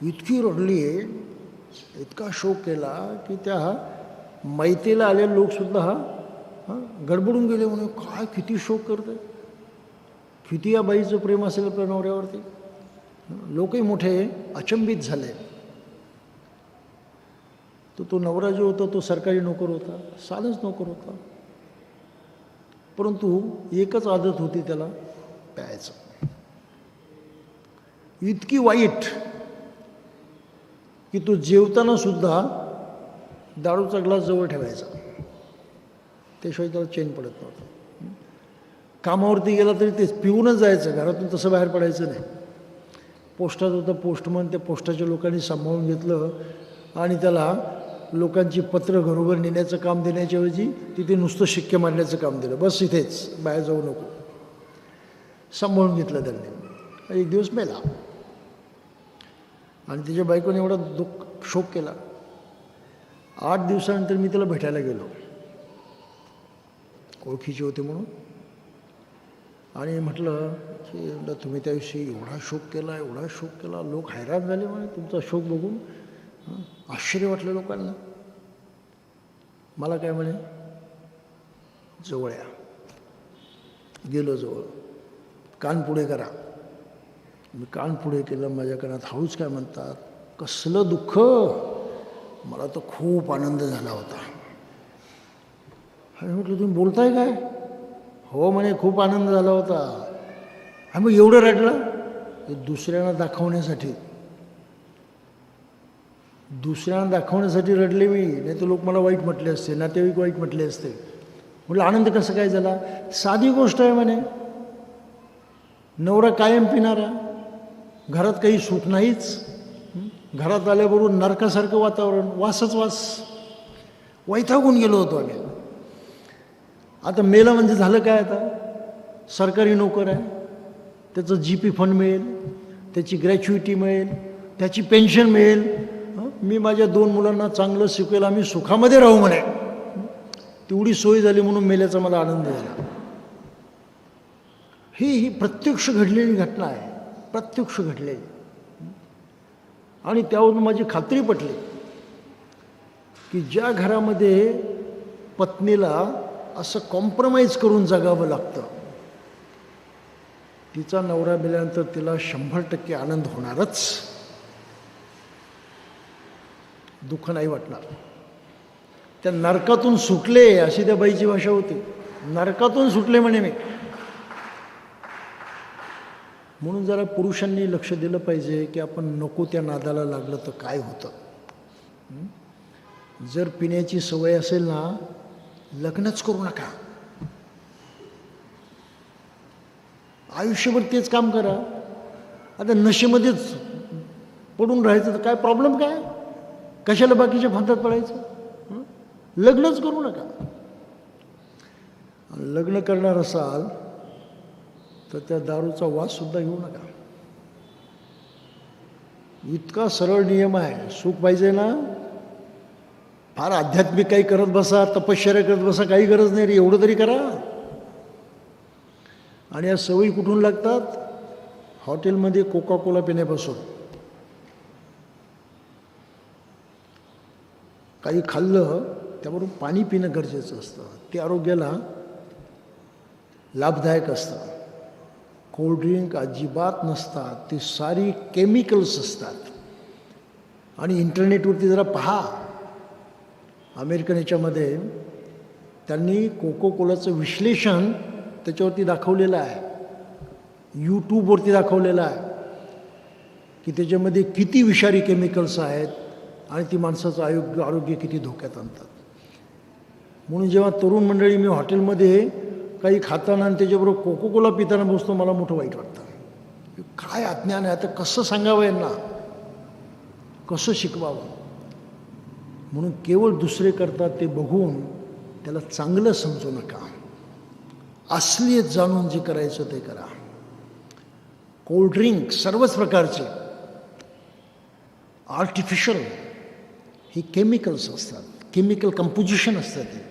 इतकी रडली, इतका शोक केला की त्या मैतेला आलेले लोकसुद्धा गडबडून गेले. म्हणून काय किती शोक करते, किती या बाईचं प्रेम असेल आपल्या नवऱ्यावरती. लोकही मोठे अचंबित झाले. तो नवरा जो होता तो सरकारी नोकर होता, साधंच नोकर होता. परंतु एकच आदत होती त्याला, प्यायचं. इतकी वाईट की तो जेवताना सुद्धा दारूचा ग्लास जवळ ठेवायचा, त्याशिवाय त्याला चैन पडत नव्हतं. कामावरती गेला तरी तेच पिऊनच जायचं, घरातून तसं बाहेर पडायचं नाही. पोस्टात होता पोस्टमन, त्या पोस्टाच्या लोकांनी सांभाळून घेतलं आणि त्याला लोकांची पत्र घरोघर नेण्याचं काम देण्याच्याऐवजी तिथे नुसतं शिक्के मारण्याचं काम दिलं. बस इथेच, बाहेर जाऊ नको. सांभाळून घेतलं त्यांनी. एक दिवस मेला आणि त्याच्या बायकोने एवढा शोक केला. 8 दिवसानंतर मी त्याला भेटायला गेलो, ओळखीचे होते म्हणून. आणि म्हटलं की तुम्ही त्या दिवशी एवढा शोक केला, एवढा शोक केला. लोक हैराण झाले म्हणे तुमचा शोक बघून. आश्चर्य वाटलं लोकांना. मला काय म्हणे, जवळ या. गेलो जवळ. कान पुढे करा. मी कान पुढे केलं. माझ्या कानात हळूच काय म्हणतात, कसलं दुःख. मला तर खूप आनंद झाला होता. आणि म्हटलं तुम्ही बोलताय काय? हो म्हणे, खूप आनंद झाला होता. हा मग एवढं रडलं? ते दुसऱ्यांना दाखवण्यासाठी, दुसऱ्यांना दाखवण्यासाठी रडले मी. नाही तर लोक मला वाईट म्हटले असते, नातेवाईक वाईट म्हटले असते. म्हटलं आनंद कसं काय झाला? साधी गोष्ट आहे म्हणे. नवरा कायम पिणारा, घरात काही सुख नाहीच. घरात आल्याबरोबर नरकासारखं वातावरण, वासच वास. वैतागून गेलो होतो आम्ही. आता मेला म्हणजे झालं काय? आता सरकारी नोकर आहे, त्याचं GP फंड मिळेल, त्याची ग्रॅच्युइटी मिळेल, त्याची पेन्शन मिळेल. मी माझ्या 2 मुलांना चांगलं शिकवेल, आम्ही सुखामध्ये राहू म्हणे. तेवढी सोय झाली म्हणून मेल्याचा मला आनंद झाला. ही प्रत्यक्ष घडलेली घटना आहे, प्रत्यक्ष घडलेली. आणि त्यावरून माझी खात्री पटली की ज्या घरामध्ये पत्नीला असं कॉम्प्रोमाइज करून जगावं लागतं, तिचा नवरा मेल्यानंतर तिला 100% आनंद होणारच. दुःख नाही वाटणार. त्या नरकातून सुटले अशी त्या बाईची भाषा होती. नरकातून सुटले म्हणे मी. म्हणून जरा पुरुषांनी लक्ष दिलं पाहिजे की आपण नको त्या नादाला लागलं तर काय होतं. जर पिण्याची सवय असेल ना, लग्नच करू नका. आयुष्यभर तेच काम करा. आता नशेमध्येच पडून राहायचं तर काय प्रॉब्लेम काय? कशाला बाकीच्या फंदात पडायचं? लग्नच करू नका. लग्न करणार असाल तर त्या दारूचा वास सुद्धा घेऊ नका. इतका सरळ नियम आहे. सुख पाहिजे ना, फार आध्यात्मिक काही करत बसा, तपश्चर्या करत बसा, काही गरज नाही रे. एवढं तरी करा. आणि या सवयी कुठून लागतात? हॉटेलमध्ये कोका कोला पिण्यापासून. काही खाल्लं त्याबरोबर पाणी पिणं गरजेचं असतं. ते आरोग्याला लाभदायक असतं. कोल्ड्रिंक अजिबात नसतात. ती सारी केमिकल्स असतात. आणि इंटरनेटवरती जरा पहा. अमेरिकन याच्यामध्ये त्यांनी कोको कोलाचं विश्लेषण त्याच्यावरती दाखवलेलं आहे. यूट्यूबवरती दाखवलेलं आहे की त्याच्यामध्ये किती विषारी केमिकल्स आहेत आणि ती माणसाचं आरोग्य किती धोक्यात आणतात. म्हणून जेव्हा तरुण मंडळी मी हॉटेलमध्ये काही खाताना आणि त्याच्याबरोबर कोको कोला पिताना बसतो, मला मोठं वाईट वाटतं. काय अज्ञान आहे. आता कसं सांगावं यांना, कसं शिकवावं. म्हणून केवळ दुसरे करतात ते बघून त्याला चांगलं समजू नका. असलीयत जाणून जे करायचं ते करा. कोल्ड्रिंक सर्वच प्रकारचे आर्टिफिशियल ही केमिकल्स असतात. केमिकल कंपोजिशन असतं. ते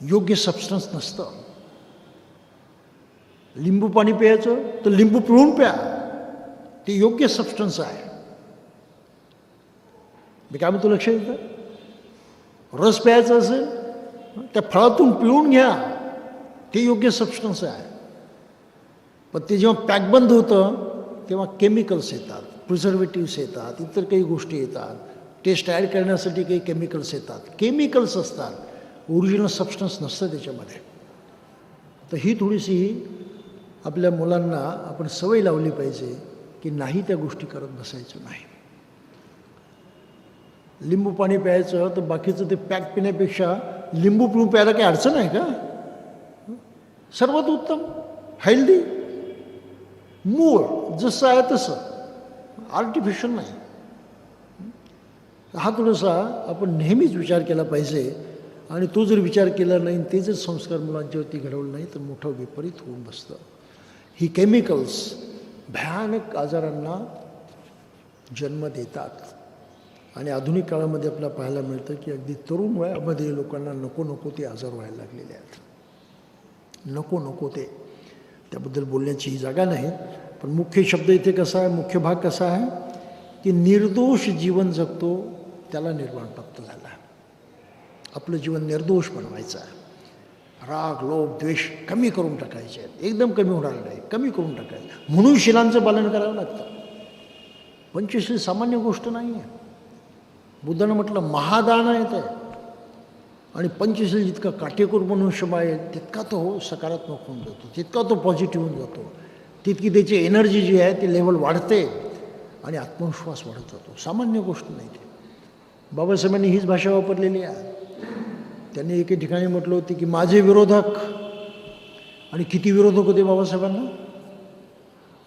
योग्य सबस्टन्स नसतं. लिंबू पाणी प्यायचं तर लिंबू पिळून प्या, ते योग्य सबस्टन्स आहे. मी काय म्हणतो लक्षात येतं? रस प्यायचा असेल त्या फळातून पिळून घ्या, ते योग्य सबस्टन्स आहे. पण ते जेव्हा पॅकबंद होतं तेव्हा केमिकल्स येतात, प्रिझर्वेटिव्स येतात, इतर काही गोष्टी येतात, टेस्ट ॲड करण्यासाठी काही केमिकल्स येतात. केमिकल्स असतात, ओरिजिनल सबस्टन्स नसतं त्याच्यामध्ये. तर ही थोडीशी आपल्या मुलांना आपण सवय लावली पाहिजे की नाही त्या गोष्टी करत बसायचं नाही. लिंबू पाणी प्यायचं तर बाकीचं ते पॅक पिण्यापेक्षा लिंबू पिऊन प्यायला काही अडचण आहे का? सर्वात उत्तम, हेल्दी, मूळ जसं आहे तसं, आर्टिफिशियल नाही. हा थोडासा आपण नेहमीच विचार केला पाहिजे. आणि तो जर विचार केला नाही, ते जर संस्कार मुलांच्यावरती घडवलं नाही तर मोठं विपरीत होऊन बसतं. ही केमिकल्स भयानक आजारांना जन्म देतात. आणि आधुनिक काळामध्ये आपल्याला पाहायला मिळतं की अगदी तरुण वयामध्ये लोकांना नको नको ते आजार व्हायला लागलेले आहेत. नको नको ते, त्याबद्दल बोलण्याची ही जागा नाही. पण मुख्य शब्द इथे कसा आहे, मुख्य भाग कसा आहे की निर्दोष जीवन जगतो त्याला निर्वाण प्राप्त झाला आहे. आपलं जीवन निर्दोष बनवायचं आहे. राग लोभ द्वेष कमी करून टाकायचे आहेत. एकदम कमी होणार नाही, कमी करून टाकायचं. म्हणून शिलांचं पालन करावं लागतं. पंचशील सामान्य गोष्ट नाही आहे. बुद्धानं म्हटलं महादान आहे ते. आणि पंचशील जितका काटेकोर मनुष्य आहे तितका तो सकारात्मक होऊन जातो, तितका तो पॉझिटिव्ह होऊन जातो, तितकी त्याची एनर्जी जी आहे ती लेवल वाढते आणि आत्मविश्वास वाढत जातो. सामान्य गोष्ट नाही ती. बाबासाहेबांनी हीच भाषा वापरलेली आहे. त्यांनी एके ठिकाणी म्हटलं होतं की माझे विरोधक, आणि किती विरोधक होते बाबासाहेबांना?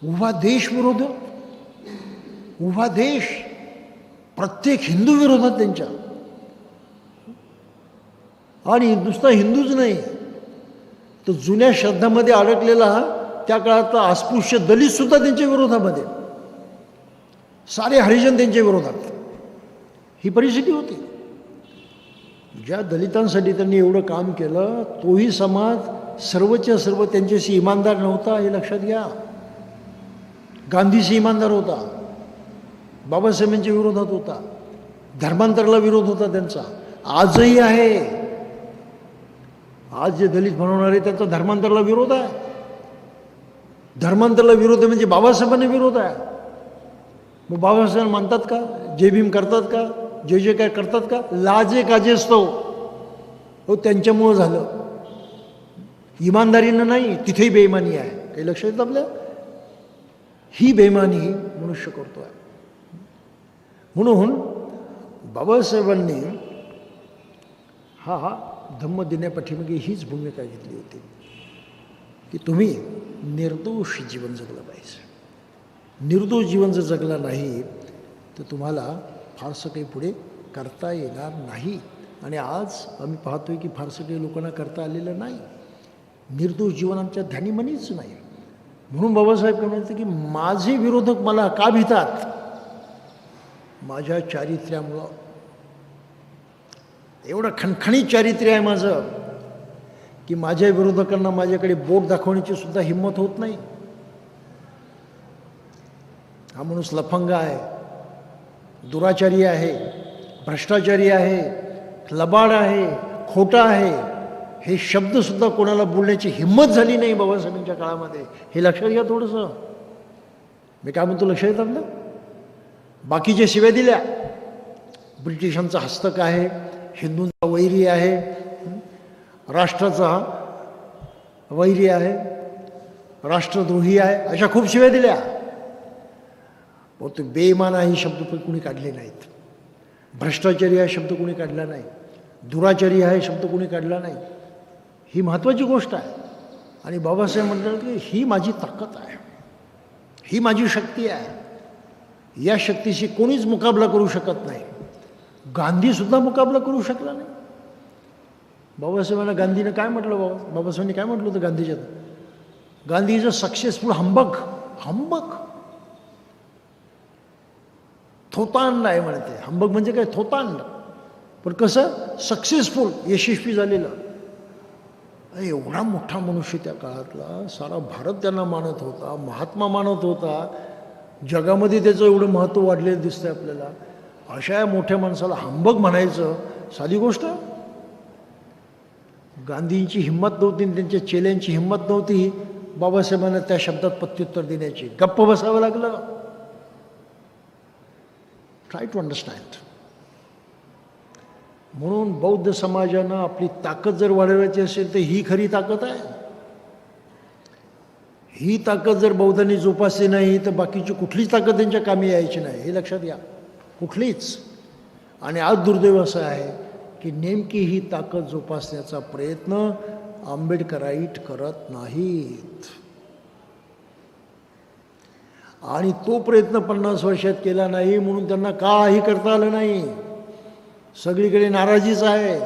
उभा देश विरोधक, उभा देश, प्रत्येक हिंदू विरोधात त्यांच्या. आणि नुसता हिंदूच नाही तर जुन्या श्रद्धामध्ये अडकलेला त्या काळातला अस्पृश्य दलित सुद्धा त्यांच्या विरोधामध्ये, सारे हरिजन त्यांच्या विरोधात. ही परिस्थिती होती. ज्या दलितांसाठी त्यांनी एवढं काम केलं तोही समाज सर्वच्या सर्व त्यांच्याशी इमानदार नव्हता, हे लक्षात घ्या. गांधीशी इमानदार होता, बाबासाहेबांच्या विरोधात होता, धर्मांतराला विरोध होता त्यांचा, आजही आहे. आज जे दलित म्हणवणारे त्यांचा धर्मांतराला विरोध आहे. धर्मांतराला विरोध आहे म्हणजे बाबासाहेबांना विरोध आहे. मग बाबासाहेब मानतात का? जय भीम करतात का? जय जय काय करतात का? लाजे काजेस्तव हो त्यांच्यामुळं झालं. इमानदारीनं नाही, तिथेही बेईमानी आहे. काही लक्ष येतं आपल्या? ही बेईमानी मनुष्य करतो आहे. म्हणून बाबासाहेबांनी हा धम्म देण्यापाठीमागे हीच भूमिका घेतली होती की तुम्ही निर्दोष जीवन जगलं पाहिजे. निर्दोष जीवन जर जगला नाही तर तुम्हाला फारसं काही पुढे करता येणार नाही. आणि आज आम्ही पाहतोय की फारसं काही लोकांना करता आलेलं नाही. निर्दोष जीवन आमच्या ध्यानीमनीच नाही. म्हणून बाबासाहेब काय म्हणतात की माझे विरोधक मला का भितात? माझ्या चारित्र्यामुळं. एवढं खणखणीत चारित्र्य आहे माझं की माझ्या विरोधकांना माझ्याकडे बोट दाखवण्याची सुद्धा हिंमत होत नाही. हा माणूस लफंग आहे, दुराचारी आहे, भ्रष्टाचारी आहे, लबाड आहे, खोटा आहे, हे शब्दसुद्धा कोणाला बोलण्याची हिंमत झाली नाही बाबासाहेबांच्या काळामध्ये. हे लक्षात घ्या थोडंसं. मी काय म्हणतो लक्षात येतं आपलं? बाकीच्या शिव्या दिल्या. ब्रिटिशांचा हस्तक आहे, हिंदूंचा वैरी आहे, राष्ट्राचा वैरी आहे, राष्ट्रद्रोही आहे, अशा खूप शिव्या दिल्या. तो बेईमान ही शब्द पण कुणी काढले नाहीत. भ्रष्टाचारी हा शब्द कुणी काढला नाही. दुराचारी हा शब्द कुणी काढला नाही. ही महत्त्वाची गोष्ट आहे. आणि बाबासाहेब म्हणतात की ही माझी ताकद आहे, ही माझी शक्ती आहे. या शक्तीशी कोणीच मुकाबला करू शकत नाही. गांधीसुद्धा मुकाबला करू शकला नाही. बाबासाहेबांना गांधीनं काय म्हटलं? बाबासाहेबांनी काय म्हटलं होतं गांधीच्यात? Gandhi is a successful humbug. Humbug थोतांड आहे म्हणते. हंबग म्हणजे काय? थोतांड. पण कसं? सक्सेसफुल, यशस्वी झालेलं. एवढा मोठा मनुष्य त्या काळातला, सारा भारत त्यांना मानत होता, महात्मा मानत होता. जगामध्ये त्याचं एवढं महत्त्व वाढलेलं दिसतंय आपल्याला. अशा या मोठ्या माणसाला हंबग म्हणायचं साधी गोष्ट? गांधींची हिंमत नव्हती, त्यांच्या चेल्यांची हिंमत नव्हती बाबासाहेबांना त्या शब्दात प्रत्युत्तर देण्याची. गप्प बसावं लागलं. Try to understand. म्हणून बौद्ध समाजानं आपली ताकद जर वाढवायची असेल तर ही खरी ताकद आहे. ही ताकद जर बौद्धांनी जोपासली नाही तर बाकीची कुठलीच ताकद त्यांच्या कामी यायची नाही. हे लक्षात घ्या, कुठलीच. आणि आज दुर्दैव असं आहे की नेमकी ही ताकद जोपासण्याचा प्रयत्न आंबेडकराईट करत नाहीत. आणि तो प्रयत्न 50 वर्षात केला नाही म्हणून त्यांना काही करता आलं नाही. सगळीकडे नाराजीच आहे,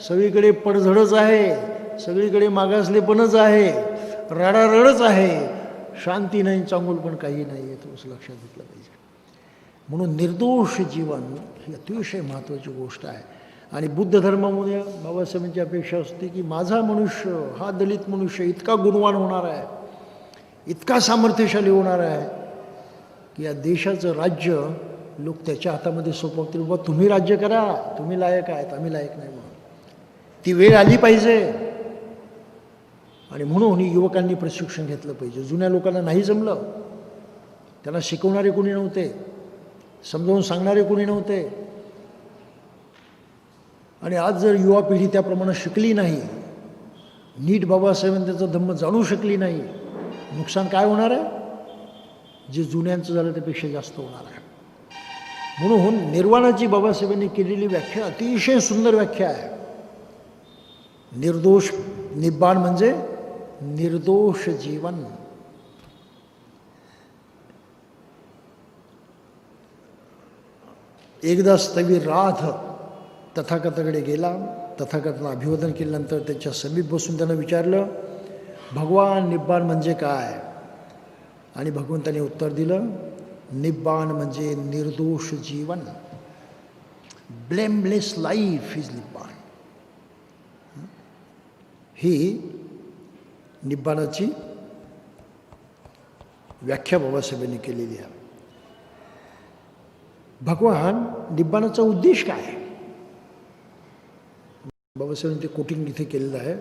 सगळीकडे पडझडच आहे, सगळीकडे मागासलेपणच आहे, रडारडच आहे. शांती नाही, चांगुल पण काही नाही आहे. थोडंसं लक्षात घेतलं पाहिजे. म्हणून निर्दोष जीवन ही अतिशय महत्त्वाची गोष्ट आहे. आणि बुद्ध धर्मामध्ये बाबासाहेबांची अपेक्षा असते की माझा मनुष्य, हा दलित मनुष्य इतका गुणवान होणार आहे, इतका सामर्थ्यशाली होणार आहे की या देशाचं राज्य लोक त्याच्या हातामध्ये सोपवतील. बाबा तुम्ही राज्य करा, तुम्ही लायक आहेत, आम्ही लायक नाही म्हणून. ती वेळ आली पाहिजे. आणि म्हणून युवकांनी प्रशिक्षण घेतलं पाहिजे. जुन्या लोकांना नाही जमलं, त्यांना शिकवणारे कोणी नव्हते, समजावून सांगणारे कोणी नव्हते. आणि आज जर युवा पिढी त्याप्रमाणे शिकली नाही, नीट बाबासाहेबांनी त्याचा धम्म जाणू शकली नाही, नुकसान काय होणार आहे? जे जुन्यांचं झालं त्यापेक्षा जास्त होणार आहे. म्हणून निर्वाणाची बाबासाहेबांनी केलेली व्याख्या अतिशय सुंदर व्याख्या आहे. निर्दोष निब्बाण म्हणजे निर्दोष जीवन. एकदा स्थवीर राध तथागताकडे गेला. तथागतांना अभिवादन केल्यानंतर त्याच्या समीप बसून त्यानं विचारलं, भगवान निब्बाण म्हणजे काय? आणि भगवंताने उत्तर दिलं, निब्बाण म्हणजे निर्दोष जीवन. ब्लेमलेस लाईफ इज निब्बाण. ही निब्बाणाची व्याख्या बाबासाहेबांनी केलेली आहे. भगवान निब्बाणाचा उद्देश काय आहे? बाबासाहेबांनी ते कोटिंग इथे केलेलं आहे.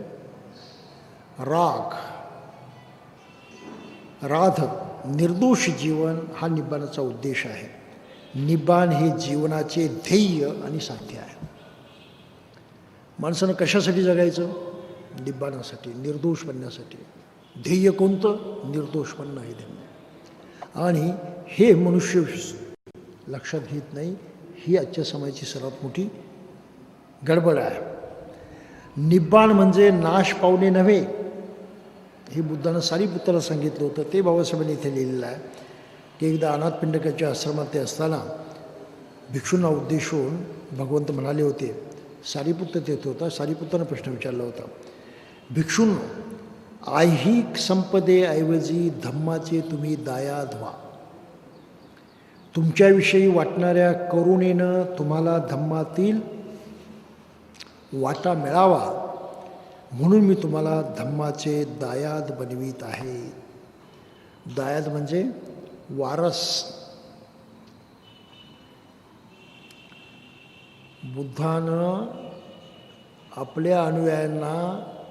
राध निर्दोष जीवन हा निब्बाणाचा उद्देश आहे. निब्बाण हे जीवनाचे ध्येय आणि साध्य आहे. माणसानं कशासाठी जगायचं? निब्बाणासाठी, निर्दोष बनण्यासाठी. ध्येय कोणतं? निर्दोष बनणं हे ध्येय. आणि हे मनुष्य लक्षात घेत नाही. ही आजच्या समाजाची सर्वात मोठी गडबड आहे. निब्बाण म्हणजे नाश पावणे नव्हे. हे बुद्धानं सारीपुत्राला सांगितलं होतं. ते बाबासाहेबांनी इथे लिहिलेलं आहे की एकदा अनाथपिंडकाच्या आश्रमात ते असताना भिक्षूंना उद्देशून भगवंत म्हणाले होते, सारीपुत्र तेथ होता, सारीपुत्रानं प्रश्न विचारला होता, भिक्षूंनो, ऐहिक संपदेऐवजी धम्माचे तुम्ही दायाद व्हा. तुमच्याविषयी वाटणाऱ्या करुणेनं तुम्हाला धम्मातील वाटा मिळावा म्हणून मी तुम्हाला धम्माचे दायाद बनवीत आहे. दायाद म्हणजे वारस. बुद्धानं आपल्या अनुयायांना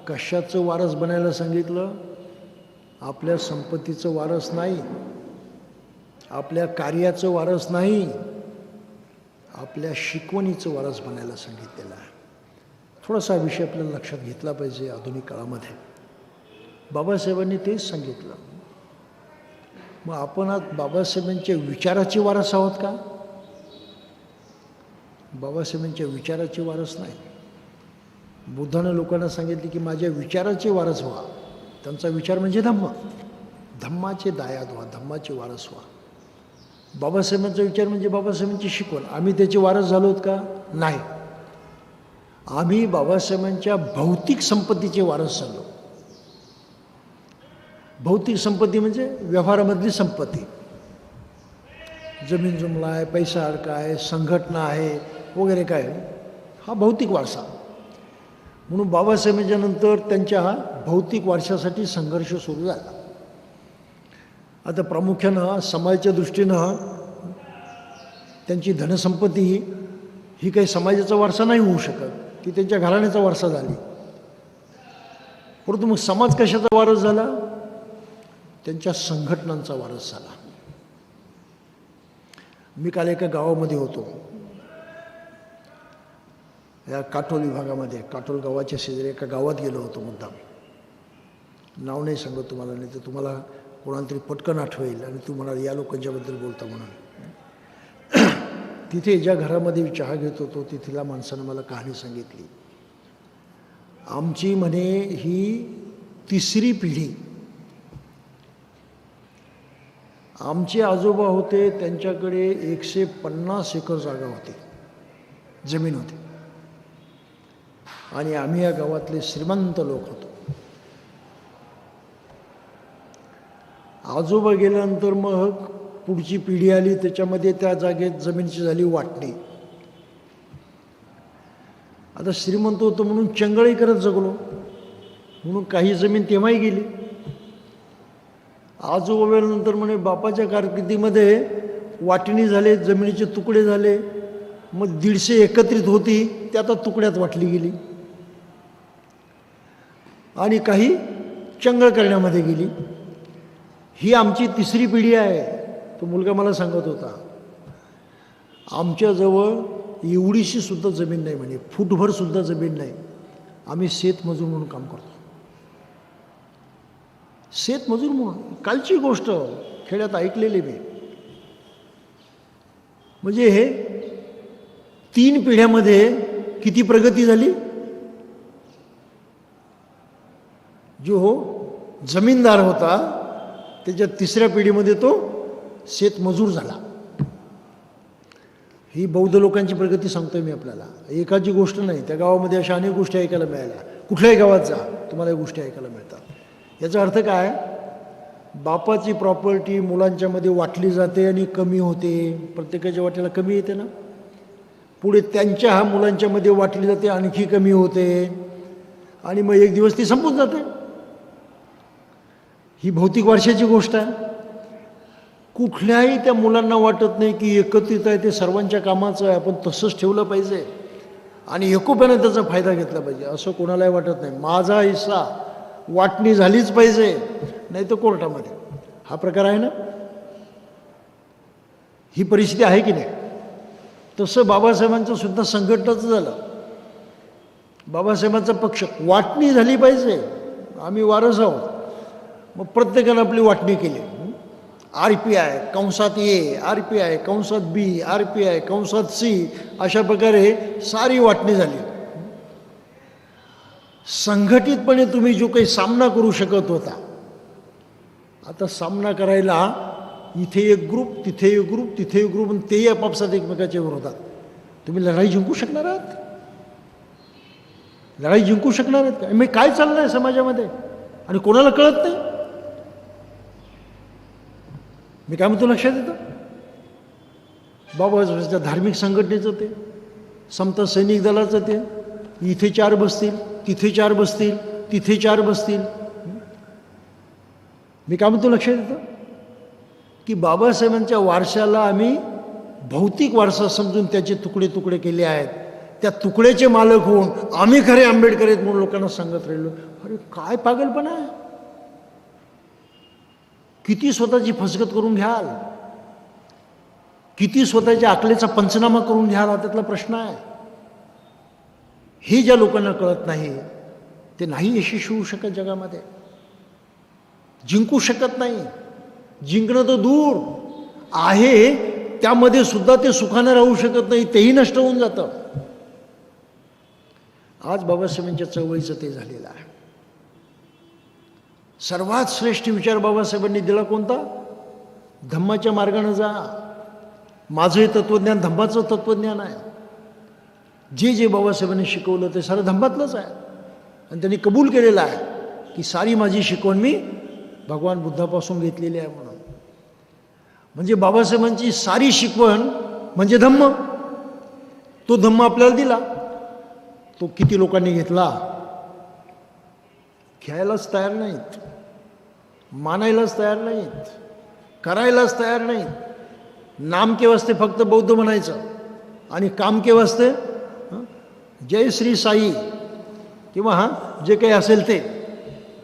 कशाचं वारस बनायला सांगितलं? आपल्या संपत्तीचं वारस नाही, आपल्या कार्याचं वारस नाही, आपल्या शिकवणीचं वारस बनायला सांगितलेलं आहे. थोडासा विषय आपल्याला लक्षात घेतला पाहिजे. आधुनिक काळामध्ये बाबासाहेबांनी तेच सांगितलं. मग आपण आज बाबासाहेबांच्या विचाराचे वारस आहोत का? बाबासाहेबांच्या विचाराचे वारस नाही. बुद्धानं लोकांना सांगितले की माझ्या विचाराचे वारस व्हा. त्यांचा विचार म्हणजे धम्म. धम्माचे दायाद व्हा, धम्माचे वारस व्हा. बाबासाहेबांचा विचार म्हणजे बाबासाहेबांची शिकवण. आम्ही त्याचे वारस झालोत का? नाही. आम्ही बाबासाहेबांच्या भौतिक संपत्तीचे वारस झालो. भौतिक संपत्ती म्हणजे व्यवहारामधली संपत्ती. जमीन जुमला आहे, पैसा अडका आहे, संघटना आहे वगैरे काय, हा भौतिक वारसा. म्हणून बाबासाहेबांच्या नंतर त्यांच्या भौतिक वारशासाठी संघर्ष सुरू झाला. आता प्रामुख्यानं समाजाच्या दृष्टीनं त्यांची धनसंपत्ती ही काही समाजाचा वारसा नाही होऊ शकत, ती त्यांच्या घराण्याचा वारसा झाली. परंतु मग समाज कशाचा वारस झाला? त्यांच्या संघटनांचा वारस झाला. मी काल एका गावामध्ये होतो, या काटोल विभागामध्ये, काटोल गावाच्या शेजारी एका गावात गेलो होतो मुद्दाम. नाव नाही सांगत तुम्हाला, नाही तर तुम्हाला कोणाला तरी पटकन आठवेल आणि तू म्हणाल या लोकांच्याबद्दल बोलता म्हणून. तिथे ज्या घरामध्ये मी चहा घेत होतो तिथल्या माणसानं मला कहाणी सांगितली. आमची म्हणे ही तिसरी पिढी. आमचे आजोबा होते, त्यांच्याकडे 150 एकर जागा होती, जमीन होती. आणि आम्ही या गावातले श्रीमंत लोक होतो. आजोबा गेल्यानंतर मग पुढची पिढी आली, त्याच्यामध्ये त्या जागेत जमिनीची झाली वाटणी. आता श्रीमंत होतो म्हणून चंगळही करत जगलो, म्हणून काही जमीन तेव्हाही गेली. आजोबा वेळेनंतर म्हणे बापाच्या कारकिर्दीमध्ये वाटणी झाले, जमिनीचे तुकडे झाले, मग 150 एकत्रित होती, ते आता तुकड्यात वाटली गेली आणि काही चंगळ करण्यामध्ये गेली. ही आमची तिसरी पिढी आहे. तो मुलगा मला सांगत होता, आमच्याजवळ एवढीशी सुद्धा जमीन नाही म्हणे, फूटभर सुद्धा जमीन नाही. आम्ही शेतमजूर म्हणून काम करतो. शेतमजूर म्हणून, कालची गोष्ट खेड्यात ऐकलेली मी. म्हणजे हे 3 पिढ्यामध्ये किती प्रगती झाली. जो जमीनदार होता त्याच्या तिसऱ्या पिढीमध्ये तो शेतमजूर झाला. ही बौद्ध लोकांची प्रगती सांगतोय मी आपल्याला. एकाची गोष्ट नाही, त्या गावामध्ये अशा अनेक गोष्टी ऐकायला मिळाल्या. कुठल्याही गावात जा तुम्हाला या गोष्टी ऐकायला मिळतात. याचा अर्थ काय? बापाची प्रॉपर्टी मुलांच्यामध्ये वाटली जाते आणि कमी होते. प्रत्येकाच्या वाट्याला कमी येते ना. पुढे त्यांच्या मुलांच्यामध्ये वाटली जाते, आणखी कमी होते, आणि मग एक दिवस ती संपून जाते. ही भौतिक वारशाची गोष्ट आहे. कुठल्याही त्या मुलांना वाटत नाही की एकत्रित आहे ते सर्वांच्या कामाचं आहे, आपण तसंच ठेवलं पाहिजे आणि एकोप्याने त्याचा फायदा घेतला पाहिजे, असं कोणालाही वाटत नाही. माझा हिस्सा वाटणी झालीच पाहिजे, नाही तर कोर्टामध्ये. हा प्रकार आहे ना. ही परिस्थिती आहे की नाही? तसं बाबासाहेबांचं सुद्धा संघटनाच झालं. बाबासाहेबांचा पक्ष वाटणी झाली पाहिजे. आम्ही वारस आहोत, मग प्रत्येकानं आपली वाटणी केली. RPI कंसात A, RPI कंसात B, RPI कंसात C, अशा प्रकारे सारी वाटणी झाली. संघटितपणे तुम्ही जो काही सामना करू शकत होता, आता सामना करायला इथे एक ग्रुप, तिथे एक ग्रुप, तिथे एक ग्रुप, आणि तेही आपापसात एकमेकाच्या विरोधात. तुम्ही लढाई जिंकू शकणार आहात? लढाई जिंकू शकणार आहेत का? मी काय चाललं आहे समाजामध्ये आणि कोणाला कळत नाही? मी काय म्हणतो लक्षात येतं? बाबासाहेबांच्या धार्मिक संघटनेचं ते, समता सैनिक दलाचं ते, इथे 4 बसतील, तिथे 4 बसतील, तिथे 4 बसतील. मी काय म्हणतो लक्षात येतं की बाबासाहेबांच्या वारशाला आम्ही भौतिक वारसा समजून त्याचे तुकडे तुकडे केले आहेत. त्या तुकड्याचे मालक होऊन आम्ही खरे आंबेडकर आहेत म्हणून लोकांना सांगत राहिलो. अरे काय पागलपणा आहे! किती स्वतःची फसगत करून घ्याल, किती स्वतःच्या अकलेचा पंचनामा करून घ्याल, हा त्यातला प्रश्न आहे. हे ज्या लोकांना कळत नाही ते नाही यशस्वी होऊ शकत जगामध्ये, जिंकू शकत नाही. जिंकणं तर दूर आहे, त्यामध्ये सुद्धा ते सुखानं राहू शकत नाही, तेही नष्ट होऊन जातं. आज बाबासाहेबांच्या चळवळीचं ते झालेलं आहे. सर्वात श्रेष्ठ विचार बाबासाहेबांनी दिला कोणता? धम्माच्या मार्गाने जा. माझं हे तत्त्वज्ञान धम्माचं तत्त्वज्ञान आहे. जे जे बाबासाहेबांनी शिकवलं ते सारं धम्मातलंच आहे, आणि त्यांनी कबूल केलेलं आहे की सारी माझी शिकवण मी भगवान बुद्धापासून घेतलेली आहे म्हणून. म्हणजे बाबासाहेबांची सारी शिकवण म्हणजे धम्म. तो धम्म आपल्याला दिला, तो किती लोकांनी घेतला? घ्यायलाच तयार नाहीत, मानायलाच तयार नाहीत, करायलाच तयार नाहीत. नाम के वास्ते फक्त बौद्ध म्हणायचं आणि काम के वास्ते जय श्री साई किंवा जे काही असेल ते.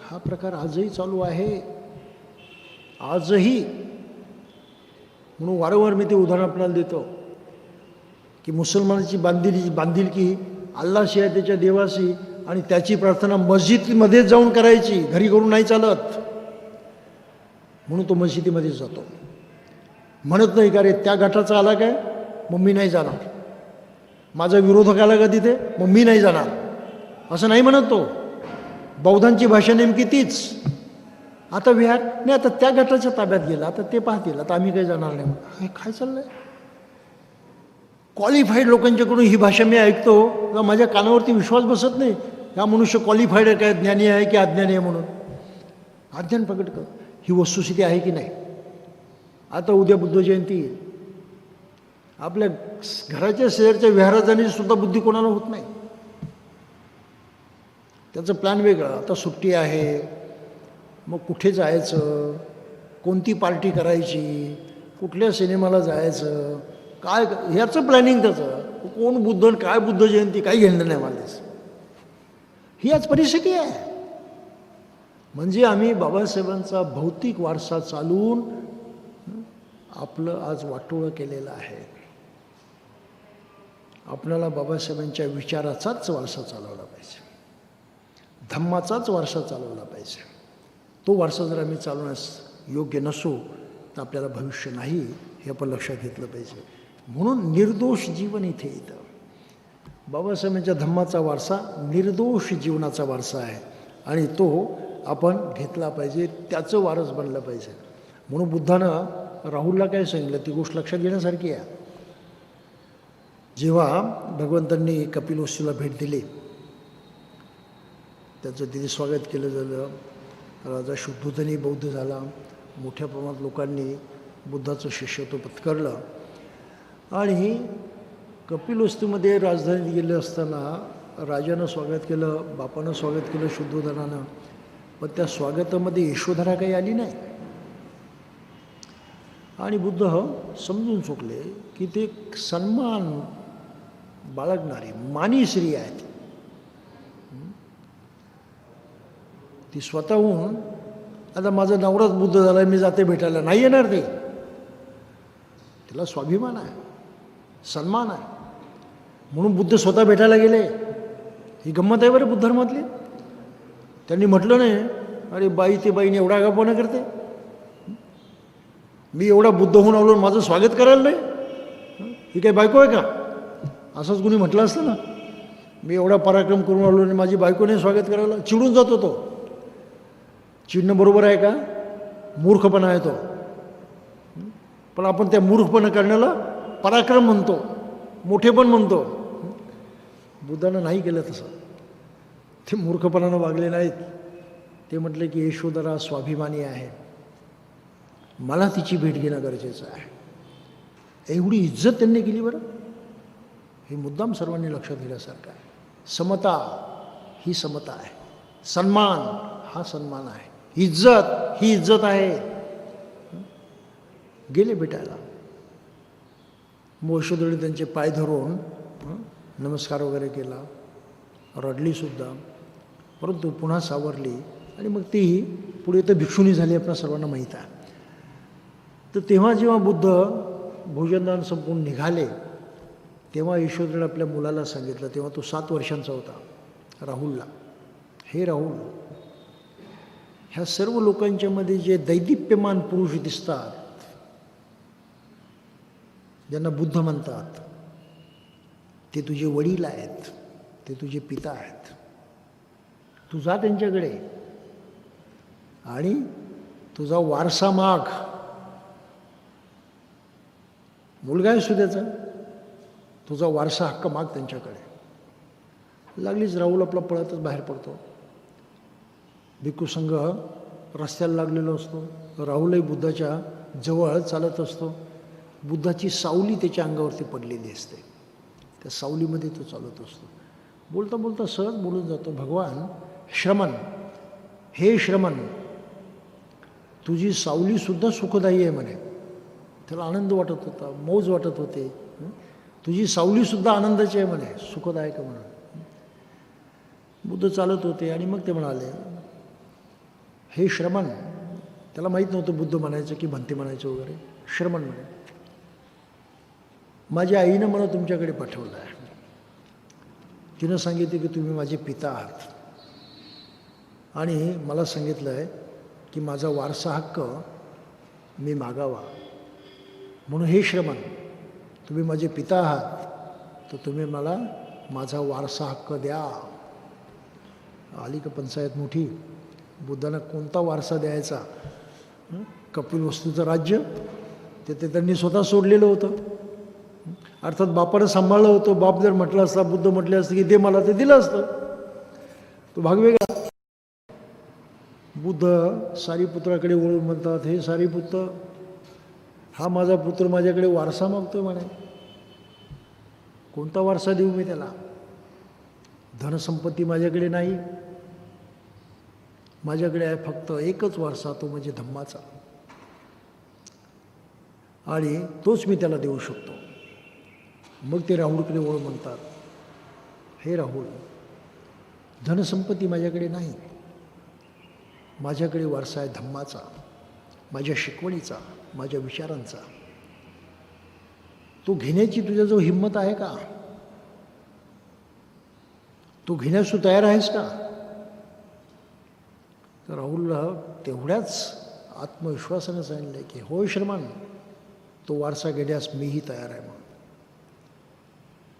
हा प्रकार आजही चालू आहे, आजही. म्हणून वारंवार मी ते उदाहरण आपल्याला देतो की मुसलमानाची बांधिलकी अल्लाशी आहे, त्याच्या देवाशी, आणि त्याची प्रार्थना मस्जिदमध्येच जाऊन करायची, घरी करून नाही चालत. म्हणून तो मस्जिदीमध्येच जातो. म्हणत नाही का रे त्या गटाचा आला काय मग मी नाही जाणार, माझा विरोधक आला का तिथे मग मी नाही जाणार, असं नाही म्हणत तो. बौद्धांची भाषा नेमकी तीच. आता विहार नाही, आता त्या गटाच्या ताब्यात गेला, आता ते पाहतील, आता आम्ही काही जाणार नाही. हे काय चाललंय? क्वालिफाईड लोकांच्याकडून ही भाषा मी ऐकतो, माझ्या कानावरती विश्वास बसत नाही. हा मनुष्य क्वालिफाईड आहे काय, ज्ञानी आहे की अज्ञानी आहे म्हणून. अज्ञान प्रकट कर, ही वस्तुस्थिती आहे की नाही. आता उद्या बुद्ध जयंती येईल, आपल्या घराच्या शेजारच्या विहारात जाण्याची सुद्धा बुद्धी कोणाला होत नाही. त्याचं प्लॅन वेगळं. आता सुट्टी आहे, मग कुठे जायचं, कोणती पार्टी करायची, कुठल्या सिनेमाला जायचं, काय ह्याचं प्लॅनिंग त्याचं. कोण बुद्ध, काय बुद्ध जयंती, काही घेणं नाही मला. ही आज परिस्थिती आहे. म्हणजे आम्ही बाबासाहेबांचा भौतिक वारसा चालवून आपलं आज वाटोळं केलेलं आहे. आपल्याला बाबासाहेबांच्या विचाराचाच वारसा चालवला पाहिजे, धम्माचाच वारसा चालवला पाहिजे. तो वारसा जर आम्ही चालवण्यास योग्य नसू तर आपल्याला भविष्य नाही, हे आपण लक्षात घेतलं पाहिजे. म्हणून निर्दोष जीवन इथे येतं. बाबासाहेबांच्या धम्माचा वारसा निर्दोष जीवनाचा वारसा आहे, आणि तो आपण घेतला पाहिजे, त्याचं वारस बनलं पाहिजे. म्हणून बुद्धानं राहुलला काय सांगितलं ती गोष्ट लक्षात घेण्यासारखी आहे. जेव्हा भगवंतांनी कपिलवस्तूला भेट दिली, त्याचं तिथे स्वागत केलं झालं. राजा शुद्धोधनी बौद्ध झाला. मोठ्या प्रमाणात लोकांनी बुद्धाचं शिष्यत्व पत्करलं. आणि कपिलवस्तूमध्ये राजधानीत गेले असताना राजानं स्वागत केलं, बापानं स्वागत केलं शुद्धोधनानं, पण त्या स्वागतामध्ये यशोधरा काही आली नाही. आणि बुद्ध समजून चुकले की ते सन्मान बाळगणारी मानी स्त्री आहे. ती स्वतःहून आता माझा नवराच बुद्ध झाला, मी जाते भेटायला, नाही येणार ते. तिला स्वाभिमान आहे. सन्मान आहे. म्हणून बुद्ध स्वतः भेटायला गेले. ही गंमत आहे बरं बुद्ध धर्मातली. त्यांनी म्हटलं नाही, अरे बाई ते बाईने एवढा आगाऊपणा करते, मी एवढा बुद्ध होऊन आलो माझं स्वागत करायला नाही, ही काही बायको आहे का? असंच कुणी म्हटलं असतं ना, मी एवढा पराक्रम करून आलो आणि माझी बायकोने स्वागत करायला, चिडून जातो तो. चिडणं बरोबर आहे का? मूर्खपणा आहे तो. पण आपण त्या मूर्खपणा करण्याला पराक्रम म्हणतो, मोठेपण म्हणतो. बुद्धानं नाही केलं तसं. ते मूर्खपणानं वागले नाहीत. ते म्हटले की यशोधरा स्वाभिमानी आहे, मला तिची भेट घेणं गरजेचं आहे. एवढी इज्जत त्यांनी केली बरं. हे मुद्दाम सर्वांनी लक्षात घेण्यासारखं आहे. समता ही समता आहे, सन्मान हा सन्मान आहे, इज्जत ही इज्जत आहे. गेले भेटायला. यशोधरेने त्यांचे पाय धरून नमस्कार वगैरे केला, रडलीसुद्धा, परंतु पुन्हा सावरली आणि मग तीही पुढे तर भिक्षुणी झाली, आपल्या सर्वांना माहीत आहे. तर तेव्हा जेव्हा बुद्ध भोजनदान संपून निघाले, तेव्हा यशोधरेने आपल्या मुलाला सांगितलं, तेव्हा तो 7 वर्षांचा होता, राहुलला, हे राहुल, ह्या सर्व लोकांच्यामध्ये जे दैदिप्यमान पुरुष दिसतात, ज्यांना बुद्ध म्हणतात, ते तुझे वडील आहेत, ते तुझे पिता आहेत. तू जा त्यांच्याकडे आणि तुझा वारसा माग. मुलगा आहे सुद्याचा, तुझा वारसा हक्क माग त्यांच्याकडे. लागलीच राहुल आपला पळतच बाहेर पडतो. भिक्खू संघ रस्त्याला लागलेलो असतो. राहुलही बुद्धाच्या जवळ चालत असतो. बुद्धाची सावली त्याच्या अंगावरती पडलेली असते. त्या सावलीमध्ये तो चालत असतो. बोलता बोलता सहज बोलून जातो, भगवान श्रमण, हे श्रमण, तुझी सावलीसुद्धा सुखदायी आहे म्हणे. त्याला आनंद वाटत होता, मौज वाटत होते. तुझी सावलीसुद्धा आनंदाची आहे म्हणे, सुखदायक म्हणून. बुद्ध चालत होते आणि मग ते म्हणाले, हे श्रमण. त्याला माहीत नव्हतं बुद्ध म्हणायचं की भंते म्हणायचं वगैरे. श्रमण म्हणे, माझ्या आईनं मला तुमच्याकडे पाठवलं आहे. तिनं सांगितलं की तुम्ही माझे पिता आहात आणि मला सांगितलं आहे की माझा वारसा हक्क मी मागावा. म्हणून हे श्रमण, तुम्ही माझे पिता आहात, तर तुम्ही मला माझा वारसा हक्क द्या. आली का पंचायत मोठी. बुद्धांना कोणता वारसा द्यायचा? कपिलवस्तूचं राज्य ते त्यांनी स्वतः सोडलेलं होतं. अर्थात बापानं सांभाळलं होतं. बाप जर म्हटलं असता, बुद्ध म्हटले असते की दे मला, ते दिलं असतं. तो भाग वेगळा. बुद्ध सारीपुत्राकडे वळून म्हणतात, हे सारीपुत्र, हा माझा पुत्र माझ्याकडे वारसा मागतोय म्हणे. कोणता वारसा देऊ मी त्याला? धनसंपत्ती माझ्याकडे नाही. माझ्याकडे आहे फक्त एकच वारसा, तो म्हणजे धम्माचा, आणि तोच मी त्याला देऊ शकतो. मग ते राहुलकडे वळून म्हणतात, हे राहुल, धनसंपत्ती माझ्याकडे नाही, माझ्याकडे वारसा आहे धम्माचा, माझ्या शिकवणीचा, माझ्या विचारांचा. तो घेण्याची तुझ्याजवळ हिंमत आहे का? तो घेण्यास तू तयार आहेस का? तर राहुलला तेवढ्याच आत्मविश्वासानं सांगितलं की होय श्रमण, तो वारसा घेण्यास मीही तयार आहे. म्हणून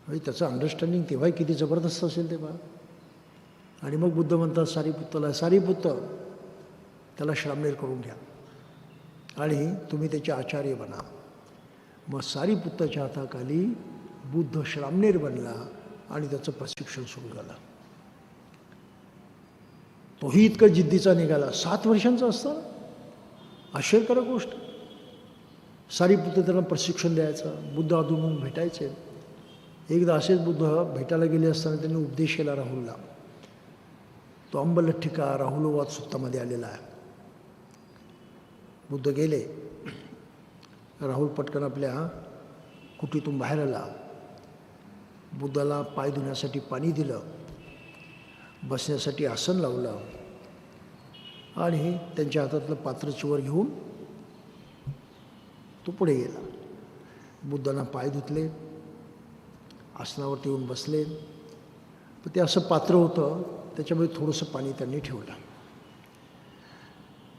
म्हणजे त्याचं अंडरस्टँडिंग तेव्हा किती जबरदस्त असेल तेव्हा. आणि मग बुद्ध म्हणतात सारीपुत्राला, सारीपुत्र, त्याला श्रामणेर करून घ्या आणि तुम्ही त्याचे आचार्य बना. मग सारीपुत्राच्या हाताखाली बुद्ध श्रामणेर बनला आणि त्याचं प्रशिक्षण सुरू झालं. तोही इतका जिद्दीचा निघाला. 7 वर्षांचा असताना. आश्चर्यकारक गोष्ट. सारीपुत्र त्यांना प्रशिक्षण द्यायचं. बुद्ध अधून भेटायचे. एकदा असेच बुद्ध भेटायला गेले असताना त्यांनी उपदेश केला राहुलला. तो अंबलठ्ठिका राहुलोवाद सुत्तामध्ये आलेला आहे. बुद्ध गेले. राहुल पटकन आपल्या कुटीतून बाहेर आला. बुद्धाला पाय धुण्यासाठी पाणी दिलं, बसण्यासाठी आसन लावलं आणि त्यांच्या हातातलं पात्र चिवर घेऊन तो पुढे गेला. बुद्धांना पाय धुतले, आसनावरती येऊन बसले. तर ते असं पात्र होतं, त्याच्यामध्ये थोडंसं पाणी त्यांनी ठेवलं.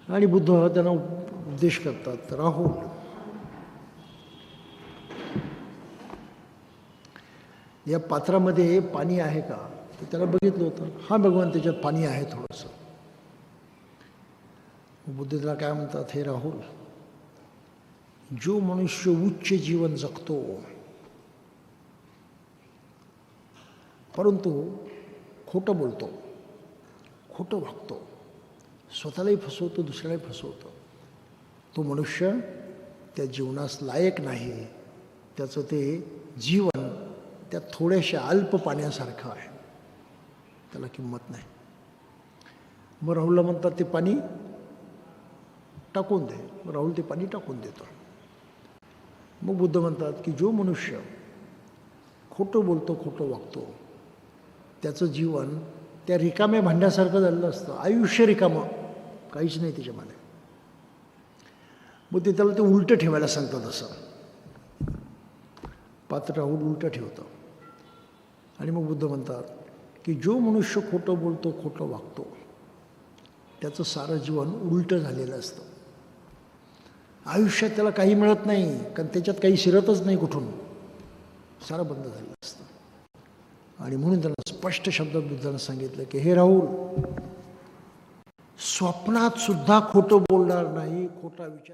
आणि बुद्ध त्यांना उपदेश करतात, राहुल, या पात्रामध्ये पाणी आहे का? तर त्याला बघितलं होतं, हा भगवान त्याच्यात पाणी आहे थोडंसं. बुद्ध त्याला काय म्हणतात, हे राहुल, जो मनुष्य उच्च जीवन जगतो परंतु खोटं बोलतो, खोटं वागतो, स्वतःलाही फसवतो, दुसऱ्यालाही फसवतो, तो मनुष्य त्या जीवनास लायक नाही. त्याचं ते जीवन त्या थोड्याशा अल्प पाण्यासारखं आहे, त्याला किंमत नाही. मग राहुलला म्हणतात ते पाणी टाकून दे. मग राहुल ते पाणी टाकून देतो. मग बुद्ध म्हणतात की जो मनुष्य खोटं बोलतो, खोटं वागतो, त्याचं जीवन त्या रिकाम्या भांड्यासारखं झालेलं असतं. आयुष्य रिकामं, काहीच नाही त्याच्यामध्ये. मग ते त्याला ते उलटं ठेवायला सांगतात. असं पात्र राहुल उलटं ठेवतं. आणि मग बुद्ध म्हणतात की जो मनुष्य खोटं बोलतो, खोटं वागतो, त्याचं सारं जीवन उलटं झालेलं असतं. आयुष्यात त्याला काही मिळत नाही, कारण त्याच्यात काही शिरतच नाही कुठून, सारं बंद झालेलं असतं. आणि म्हणून त्यांना स्पष्ट शब्दात बुद्धांना सांगितलं की हे राहुल, स्वप्नात सुद्धा खोटं बोलणार नाही, खोटा विचार